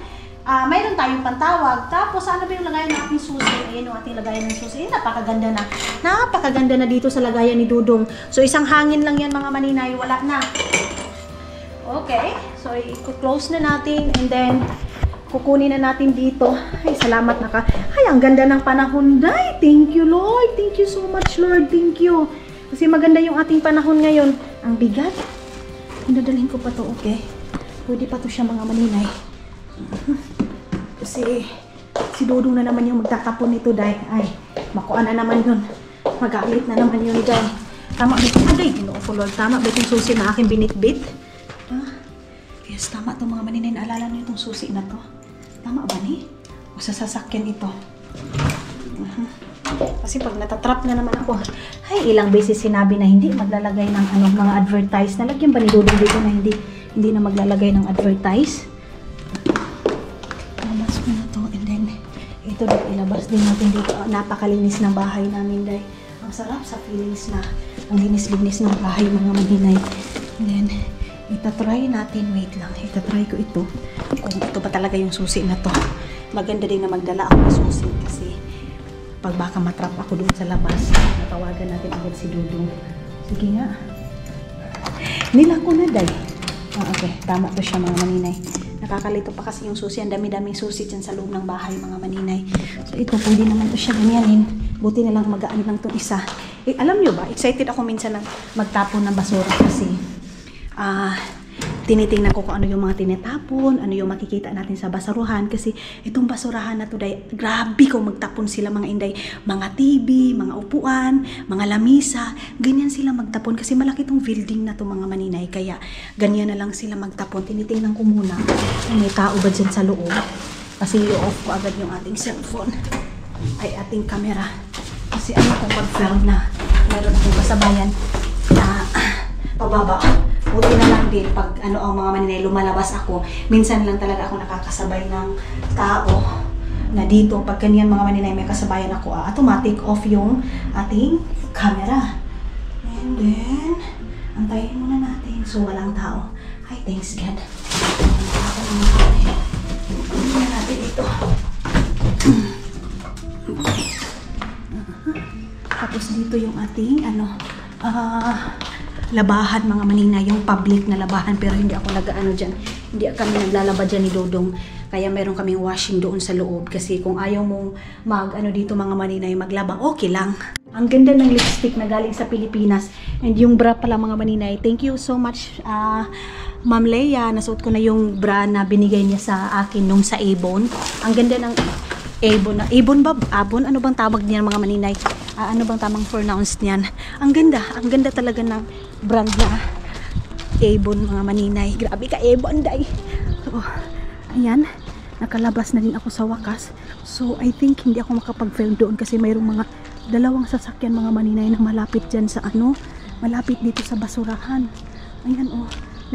Mayroon tayong pantawag. Tapos, ano ba yung lagayan ng ating susi? Ayan yung ating lagayan ng susi. Napakaganda na. Napakaganda na dito sa lagayan ni Dudong. So, isang hangin lang yan mga maninay. Wala na. Okay. So, i-close na natin. And then, kukunin na natin dito. Ay, salamat Ay, ang ganda ng panahon, day. Thank you, Lord. Thank you so much, Lord. Thank you. Kasi maganda yung ating panahon ngayon. Ang bigat. Dadalhin ko pa to, okay? Pwede pa to siya mga maninay. Kasi si Dudong na naman yung magtatapon nito, day. Ay, makuha na naman yun. Magalit na naman yun, day. Tama ba ito, day? Ginoo ko, Lord. Tama ba itong susi na aking binitbit? Yes, tama to mga maninay. Naalala niyo itong susi na to. Tama ba ni? O sa sasakyan ito? Kasi pag natatrap na naman ako, ay, ilang beses sinabi na hindi maglalagay ng mga advertise. Nalagyan ba ni Dudong dito na hindi na maglalagay ng advertise? Labas ko na to, and then ito din ilabas din natin dito. Napakalinis ng bahay namin, day. Ang sarap sa feelings na ang linis-linis ng bahay mga maninay. And then itatry natin, wait lang, itatry ko ito kung ito ba talaga yung susi na to. Maganda din na magdala ako ng susi kasi pag baka matrap ako doon sa labas, natawagan natin agad si Dudong. Sige nga, nila ko na, day. Okay, tama to siya mga maninay. Nakakalito pa kasi yung susi. Ang dami-daming susi dyan sa loob ng bahay mga maninay. So ito, pwede naman to siya ganyanin. Buti na lang magaan lang itong isa. Alam nyo ba, excited ako minsan na magtapon ng basura kasi tinitingnan ko kung ano yung mga tinatapon, ano yung makikita natin sa basurahan. Kasi itong basurahan na to, day, grabe kung magtapon sila mga inday. Mga TV, mga upuan, mga lamisa, ganyan sila magtapon. Kasi malaki tong building na to mga maninay. Kaya ganyan na lang sila magtapon. Tinitingnan ko muna kung may tao ba dyan sa loob. Kasi i-off ko agad yung ating cellphone. Ay, ating camera. Kasi ano kung confirm na meron akong kasabayan na pababa. Buti na lang din pag ang mga maninay lumalabas ako, minsan lang talaga ako nakakasabay ng tao na dito. Pag kanyan mga maninay may kasabayan ako, automatic off yung ating camera. And then, antayin muna natin. So, walang tao. Ay, thanks God. Antayin na natin ito. Tapos dito yung ating labahan mga manina, yung public na labahan, pero hindi ako nag-ano dyan, hindi kami naglalaba dyan ni Dudong, kaya meron kaming washing doon sa loob. Kasi kung ayaw mong dito mga maninay maglaba, okay lang. Ang ganda ng lipstick na galing sa Pilipinas, and yung bra pala mga maninay, thank you so much Ma'am Leia, nasuot ko na yung bra na binigay niya sa akin nung sa Avon. Ang ganda ng Avon ba? Avon? Ano bang tawag niyan mga maninay? Ano bang tamang pronounce niyan? Ang ganda talaga ng brand na Avon mga maninay. Grabe ka Avon, day. So, ayan, nakalabas na din ako sa wakas. So, I think hindi ako makapag-film doon kasi mayroong mga dalawang sasakyan mga maninay na malapit dyan sa malapit dito sa basurahan. Ayan,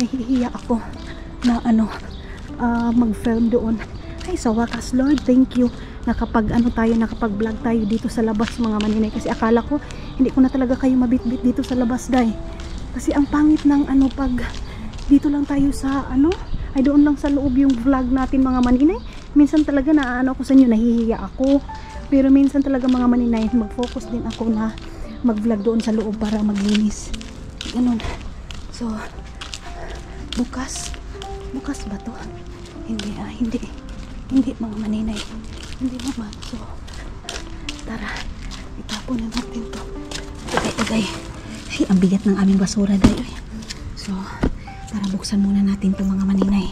nahihiya ako na mag-film doon. Ay, sa wakas, Lord, thank you. Nakapag-vlog tayo dito sa labas mga maninay. Kasi akala ko, hindi ko na talaga kayo mabitbit dito sa labas, day. Kasi ang pangit ng pag dito lang tayo sa ay doon lang sa loob yung vlog natin mga maninay. Minsan talaga ko sa inyo, nahihiya ako. Pero minsan talaga mga maninay, mag-focus din ako na mag-vlog doon sa loob para maglinis. Ganun. So, bukas ba to? Hindi mga maninay. Hindi naman. So, tara. Itapon na natin to. Tagay. Ay, ang bigat ng aming basura day. So, tara buksan muna natin to mga maninay.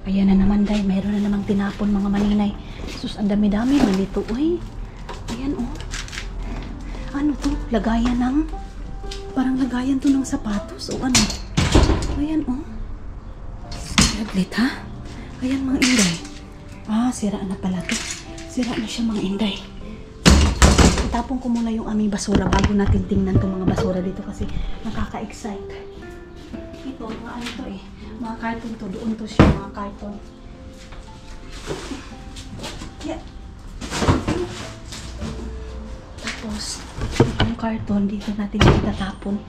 Ayan na naman day. Mayroon na namang tinapon mga maninay. Sus, ang dami-dami. Malito. Uy. Ayan Ano to? Lagayan parang lagayan to ng sapatos o ano. Ayan Saglit ha. Ayan mga inday. Sira na pala to. Sira na siya mga inday. Itapon ko muna yung aming basura bago natin tingnan itong mga basura dito kasi nakaka-excite. Ito, mga Mga karton to. Doon to siya, mga karton. Yeah. Tapos, yung karton, dito natin itatapon.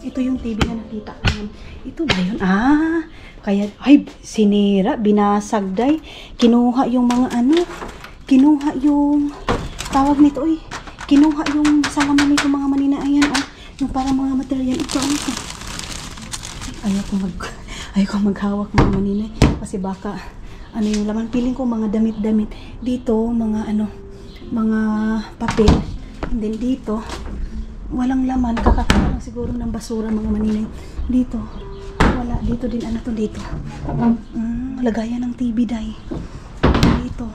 Ito yung TV na nakita ko. Ito ba yun? Ah, kaya, ay, sinira, binasag, day. Kinuha yung mga ano, kinuha yung, tawag nito, kinuha yung salaman nito, mga manina, ayan, yung parang mga material. Ito, ayaw ko maghawak, mga manina, kasi baka, ano yung laman, piling ko mga damit-damit. Dito, mga mga papel. And then dito, walang laman, kakakain siguro ng basura, mga maninay. Dito, wala. Dito din, dito. Lagayan ng TV, day. Dito,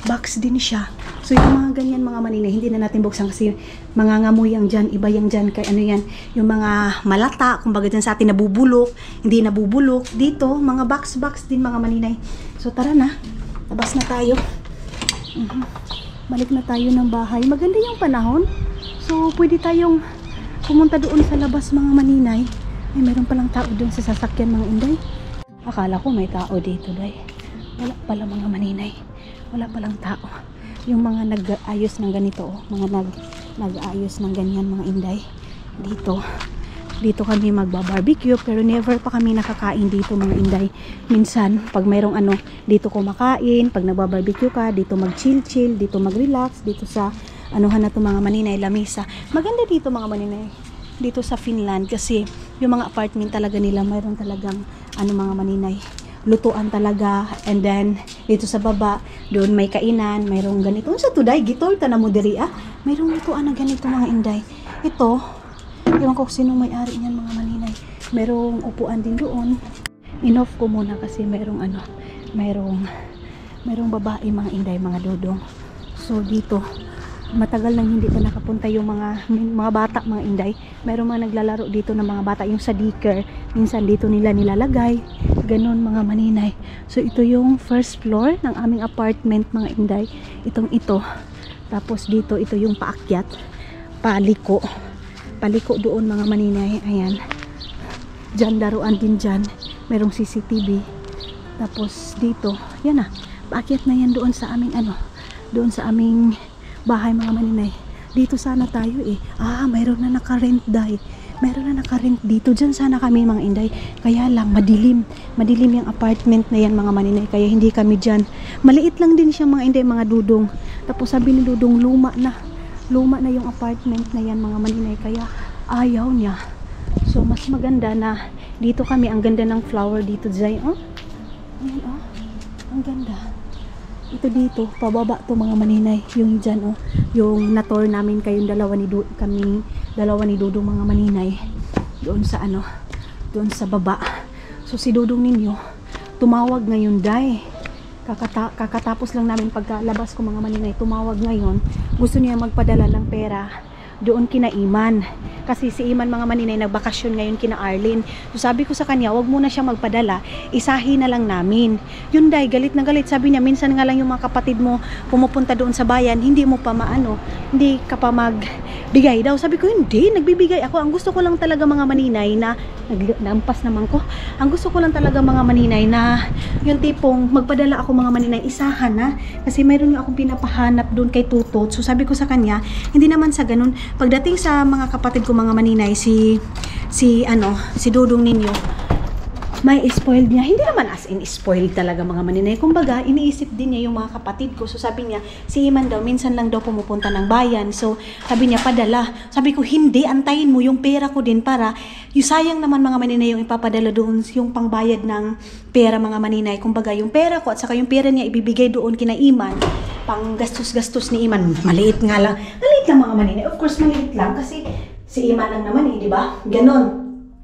box din siya. So, yung mga ganyan, mga maninay, hindi na natin buksan kasi mangangamoy yang dyan, iba yang dyan. Kaya yan, yung mga malata, kumbaga dyan sa atin nabubulok, hindi nabubulok. Dito, mga box din, mga maninay. So, tara na. Labas na tayo. Balik na tayo ng bahay. Maganda yung panahon. So, pwede tayong pumunta doon sa labas, mga maninay. Ay, mayroon palang tao doon sa sasakyan, mga inday. Akala ko may tao dito, day. Wala pala, mga maninay. Wala palang tao. Yung mga nag-aayos ng ganito, mga nag-aayos ng ganyan, mga inday. Dito kami magba-barbecue, pero never pa kami nakakain dito, mga inday. Minsan, pag mayroong dito kumakain, pag nagba-barbecue ka, dito mag-chill, dito mag-relax, dito sa anuhan na to, mga maninay, lamisa. Maganda dito, mga maninay, dito sa Finland, kasi yung mga apartment talaga nila, mayroon talagang mga maninay, lutuan talaga. And then dito sa baba, doon may kainan, mayroong ganito sa tuday, gitor ta na mo diri, mayroong lutuan na ganito, mga inday. Ito, ewan ko sinong may-ari niyan, mga maninay. Mayroong upuan din doon. Inoff ko muna kasi mayroong mayroong babae, mga inday, mga dodong. So dito, matagal nang hindi pa nakapunta yung mga bata, mga inday. Mayroong mga naglalaro dito ng mga bata, yung sa diker, minsan dito nila nilalagay, ganon, mga maninay. So ito yung first floor ng aming apartment, mga inday. Ito. Tapos dito, ito yung paakyat, paliko doon, mga maninay. Ayan, dyan laruan din dyan, mayroong CCTV. Tapos dito, yan paakyat na yan doon sa aming doon sa aming bahay, mga maninay. Dito sana tayo mayroon na naka-rent, day. Mayroon na naka-rent dito. Diyan sana kami, mga inday. Kaya lang madilim yung apartment na yan, mga maninay. Kaya hindi kami diyan. Maliit lang din siya, mga inday, mga dudong. Tapos sabi ni dudong, luma na yung apartment na yan, mga maninay. Kaya ayaw niya. So mas maganda na dito kami. Ang ganda ng flower dito, Zay. Ang ganda. Ito dito, pababa to, mga maninay. Yung dyan, yung na-tour namin kayong dalawa ni Dudong, mga maninay. Doon sa baba. So si Dudong ninyo, tumawag ngayon, day. Kakatapos lang namin pagkalabas ko, mga maninay. Tumawag ngayon. Gusto niya magpadala ng pera doon kina Iman. Kasi si Iman, mga maninay, nagbakasyon ngayon kina Arlene. So sabi ko sa kanya, wag muna siya magpadala, isahin na lang namin. Yun, day, galit na galit. Sabi niya, minsan nga lang yung mga kapatid mo pumupunta doon sa bayan, hindi mo pa hindi ka pa magbigay daw. Sabi ko, hindi, nagbibigay ako. Ang gusto ko lang talaga, mga maninay, na naampas naman ko. Ang gusto ko lang talaga, mga maninay, na yung tipong magpadala ako, mga maninay, isahan na. Kasi mayroon nga akong pinapahanap doon kay Tutot. So sabi ko sa kanya, hindi naman sa ganun. Pagdating sa mga kapatid ko, mga maninay, si Dudong ninyo, may spoiled niya. Hindi naman as in spoiled talaga, mga maninay. Kumbaga, iniisip din niya yung mga kapatid ko. So sabi niya, si Iman daw, minsan lang daw pumupunta ng bayan. So sabi niya, padala. Sabi ko, hindi, antayin mo yung pera ko din para, yung sayang naman, mga maninay, yung ipapadala doon, yung pangbayad ng pera, mga maninay. Kumbaga, yung pera ko at saka yung pera niya ibibigay doon kina Iman, pang gastos-gastos ni Iman. Maliit nga lang. Maliit lang, mga maninay. Of course, maliit lang kasi si Iman lang naman, di ba? Ganon.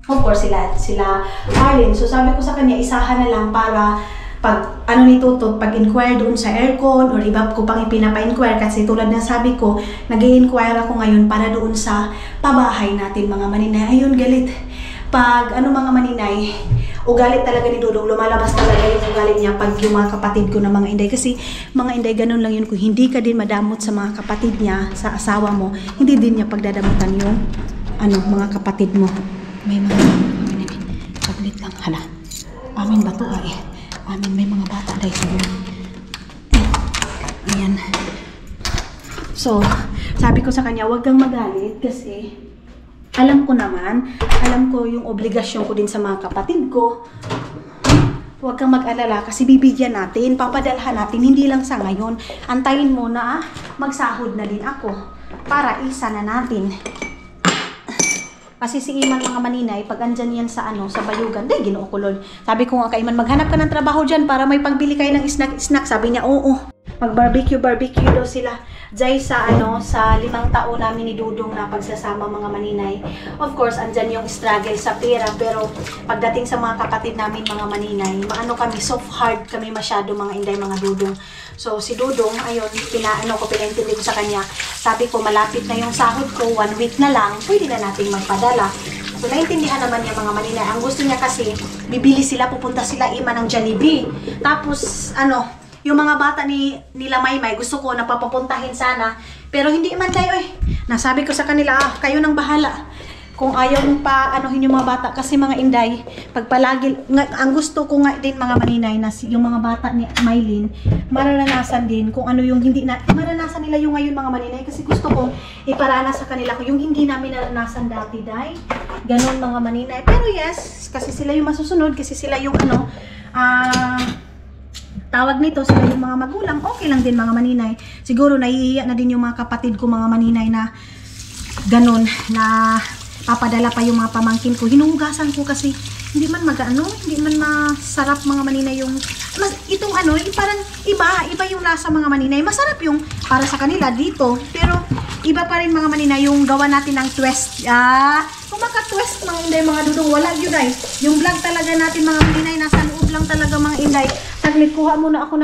Of course, sila Arlene. So sabi ko sa kanya, isahan na lang para pag ni Tutot, pag-inquire doon sa aircon or iba ko pang ipinapa-inquire, kasi tulad ng sabi ko, nag-i-inquire ako ngayon para doon sa pabahay natin, mga maninay. Ayun, galit. Pag mga maninay, ugalit talaga ni Dudong, lumalabas talaga yung ugalit niya pag yung mga kapatid ko na mga inday. Kasi mga inday, ganun lang yun. Kung hindi ka din madamot sa mga kapatid niya, sa asawa mo, hindi din niya pagdadamutan yung mga kapatid mo. May mga, saglit lang, hala. Amin ba to eh? Amin may mga bata dahil siguro. Ayan. So, sabi ko sa kanya, huwag kang magalit kasi alam ko yung obligasyon ko din sa mga kapatid ko. Huwag kang mag-alala kasi bibigyan natin, papadalhan natin, hindi lang sa ngayon. Antayin mo na magsahod na din ako para isa na natin. Kasi si Iman mga maninay, pag andyan yan sa sa bayugan, dahil Ginoo ko Lord. Sabi ko nga kay Iman, maghanap ka ng trabaho dyan para may pagbili kayo ng snack. Sabi niya, oo. Mag-barbecue daw sila. Dahil sa sa 5 taon namin ni Dudong na pagsasama mga maninay. Of course, andyan yung struggle sa pera. Pero pagdating sa mga kapatid namin mga maninay, kami, soft heart kami masyado mga Inday, mga Dudong. So si Dudong, ayun, pinaintindi ko sa kanya. Sabi ko, malapit na yung sahod ko, 1 week na lang, pwede na nating magpadala. So naintindihan naman niya mga maninay. Ang gusto niya kasi, bibili sila, pupunta sila Iman ng Jollibee. Tapos, yung mga bata nila Maymay, gusto ko napapapuntahin sana. Pero hindi man tayo Nasabi ko sa kanila, kayo nang bahala. Kung ayaw mong yung mga bata. Kasi mga Inday, ang gusto ko nga din mga maninay, na yung mga bata ni Maylin, mararanasan din kung ano yung hindi na, maranasan nila yung ngayon mga maninay. Kasi gusto ko iparanas sa kanila yung hindi namin naranasan dati, day. Ganon mga maninay. Pero yes, kasi sila yung masusunod, kasi sila yung tawag nito, sila yung mga magulang, okay lang din mga maninay. Siguro nahihiya na din yung mga kapatid ko mga maninay na ganon, na papadala pa yung mga pamangkin ko. Hinuhugasan ko kasi hindi man hindi man masarap mga maninay yung itong parang iba yung lasa mga maninay. Masarap yung para sa kanila dito, pero iba pa rin mga maninay yung gawa natin ng twist. Kung maka-twist mga Inday, mga Dudong, wala yun ay. Yung vlog talaga natin mga maninay, nasa loob lang talaga mga Inday. Saglit, kuha muna ako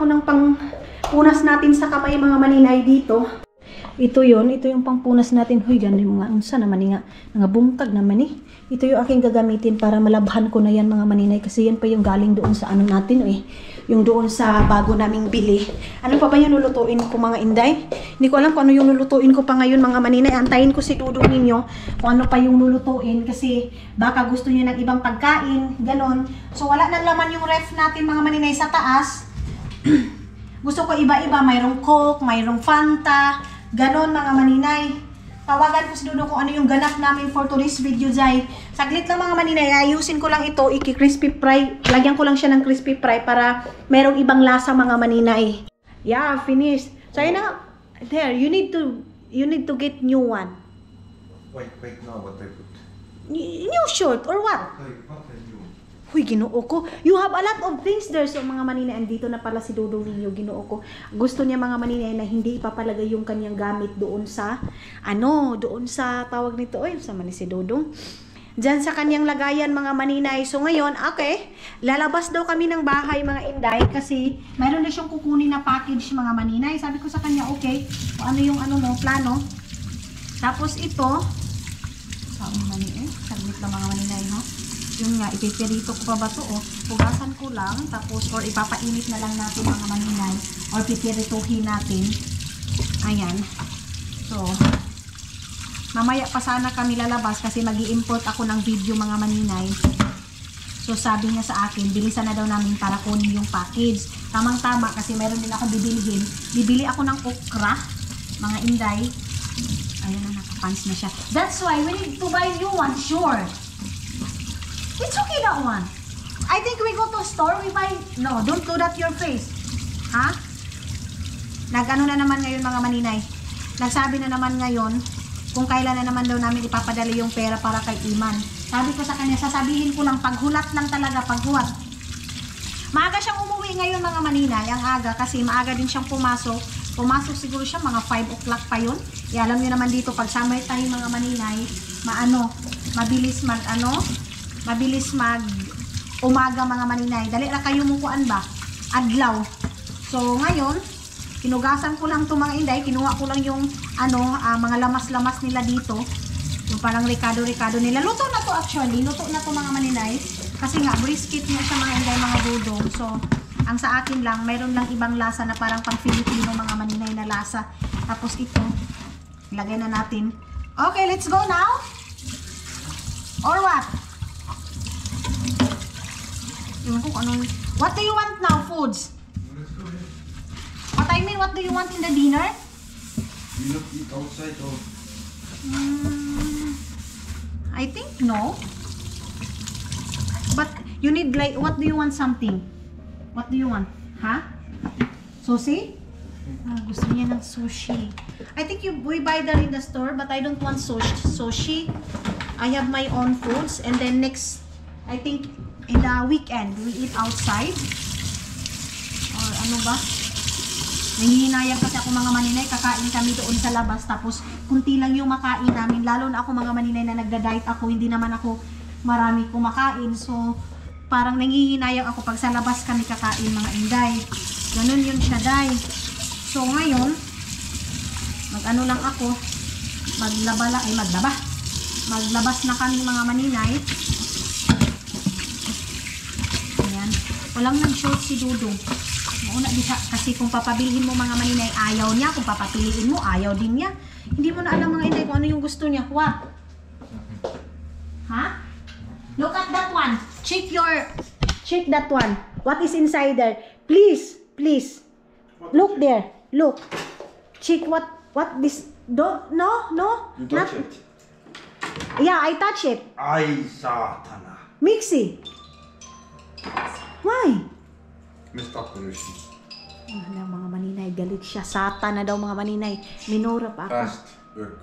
ng pangpunas natin sa kamay mga maninay dito. Ito yung pangpunas natin. Huy, ganun mga unsa naman nga bungkag naman Ito yung aking gagamitin para malabhan ko na yan mga maninay, kasi yan pa yung galing doon sa natin yung doon sa bago naming bili. Ano pa ba yung lulutuin ko mga Inday? Hindi ko alam kung ano yung lulutuin ko pa ngayon mga maninay. Antayin ko si Dudong ninyo kung ano pa yung lulutuin, kasi baka gusto niyo ng ibang pagkain, ganon. So wala nang laman yung ref natin mga maninay sa taas. Gusto ko iba-iba, mayroong Coke, mayroong Fanta, ganon mga maninay. Tawagan ko si Dudong kung ano yung ganap namin for today's video, Jai. Saglit lang mga maninay, ayusin ko lang ito, crispy fry. Lagyan ko lang siya ng crispy fry para merong ibang lasa mga maninay. Yeah, finished. So yun na, there, you need to get new one. Wait now, what I put? New short or what? What I do? Huy, Ginoo ko. You have a lot of things there. So mga maninay, andito na pala si Dudong ninyo, Ginoo ko. Gusto niya mga maninay na hindi ipapalagay yung kanyang gamit doon sa, doon sa tawag nito, sa mani si Dudong. Diyan sa kanyang lagayan mga maninay. So ngayon, okay, lalabas daw kami ng bahay mga Inday, kasi mayroon na siyang kukunin na package mga maninay. Sabi ko sa kanya, okay, kung ano yung plano. Tapos ito, saglit lang mga maninay, Yung nga, ipipirito ko pa ba ito, Pugasan ko lang, tapos, or ipapainit na lang natin mga maninay, or pipirituhin natin. Ayan. So, mamaya pa sana kami lalabas kasi mag-i-import ako ng video mga maninay. So, sabi niya sa akin, bilisan na daw namin para kunin yung package. Tamang-tama kasi meron din ako bibilihin. Bibili ako ng okra, mga Inday. Ayan na, nakapans na siya. That's why we need to buy new one, sure. It's okay that one. I think we go to store, we buy... No, don't do that your face. Ha? Nag-ano na naman ngayon mga maninay. Nagsabi na naman ngayon kung kailan na naman daw namin ipapadala yung pera para kay Iman. Sabi ko sa kanya, sasabihin ko lang, paghulat lang talaga, paghulat. Maaga siyang umuwi ngayon mga maninay, ang aga, kasi maaga din siyang pumasok. Pumasok siguro siya, mga 5 o'clock pa yun. Alam niyo naman dito, pag summer time mga maninay, mabilis mag umaga mga maninay. Dali na kayo mukuan ba? Adlaw. So ngayon, kinugasan ko lang itong mga Inday. Kinuha ko lang yung mga lamas-lamas nila dito. Yung parang ricado nila. Luto na to actually. Luto na to mga maninay. Kasi nga, brisket niya siya mga Inday, mga Dudong. So, ang sa akin lang, mayroon lang ibang lasa na parang pang Filipino mga maninay na lasa. Tapos ito, ilagay na natin. Okay, let's go now. Or what? Ewan ko kung anong... What do you want now, foods? What I mean, what do you want in the dinner? You not eat outside or? I think no. But you need like, what do you want something? What do you want? Huh? Sushi? Gusto niya ng sushi. I think we buy that in the store, but I don't want sushi. I have my own foods, and then next, I think in the weekend, we eat outside. Or ano ba? Nangihinayang kasi ako mga maninay, kakain kami doon sa labas, tapos kunti lang yung makain namin, lalo na ako mga maninay na nagda-diet ako, hindi naman ako marami kumakain, so parang nangihinayang ako pag sa labas kami kakain mga inday. Ganun yun siya, day. So ngayon, mag-ano lang ako, maglabas na kami mga maninay. Ayan. Walang nag-short si Dudong. Mauna di siya, kasi kung papabilhin mo mga maninay, ayaw niya. Kung papapiliin mo, ayaw din niya. Hindi mo na alam mga inday kung ano yung gusto niya. What? Ha? Look at that one. Check that one. What is inside there? Please. Look there. Look. Check what this. Don't, no. You touch it. Yeah, I touch it. Ay, satana. Mixi. Why? Messed up pollution. Mga maninay, galit siya. Satan na daw mga maninay. Minura pa ako. Fast work.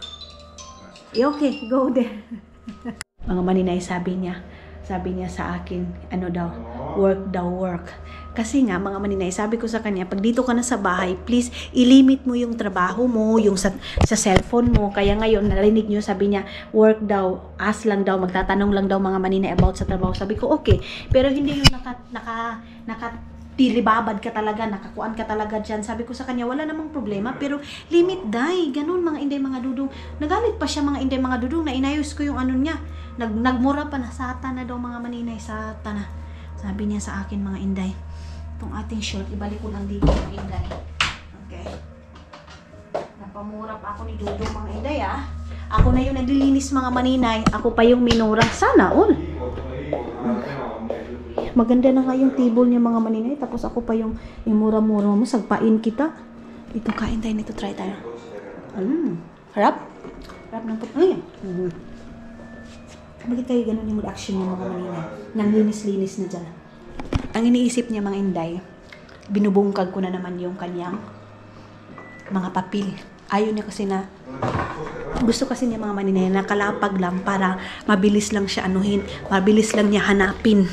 Okay, go there. Mga maninay, sabi niya sa akin, ano daw, work. Kasi nga, mga maninay, sabi ko sa kanya, pag dito ka na sa bahay, please, ilimit mo yung trabaho mo, yung sa cellphone mo. Kaya ngayon, narinig niyo, sabi niya, work daw, ask lang daw, magtatanong lang daw mga maninay about sa trabaho. Sabi ko, okay. Pero hindi yung tilibabad ka talaga, nakakuan ka talaga dyan. Sabi ko sa kanya, wala namang problema, pero limit day, ganun mga inday mga dudong. Nagalit pa siya mga inday mga dudong, na inayos ko yung ano niya. Nagmura pa na, satan na daw mga maninay, satan na. Sabi niya sa akin mga inday, itong ating short, ibalik ko lang dito mga inday. Okay. Napamura pa ako ni Dudong mga inday Ako na yung naglilinis mga maninay, ako pa yung minura. Sana all. Maganda na nga yung table niya mga maninay, tapos ako pa yung mura-mura mo, sagpain kita. Ito, kain tayo nito, try tayo. Harap ng puto. Bakit kayo ganun yung mood action niya mga maninay? Nang linis-linis na dyan. Ang iniisip niya mga inday, binubungkag ko na naman yung kanyang mga papel. Ayaw niya kasi na, gusto kasi niya mga maninay na kalapag lang para mabilis lang siya anuhin, mabilis lang niya hanapin.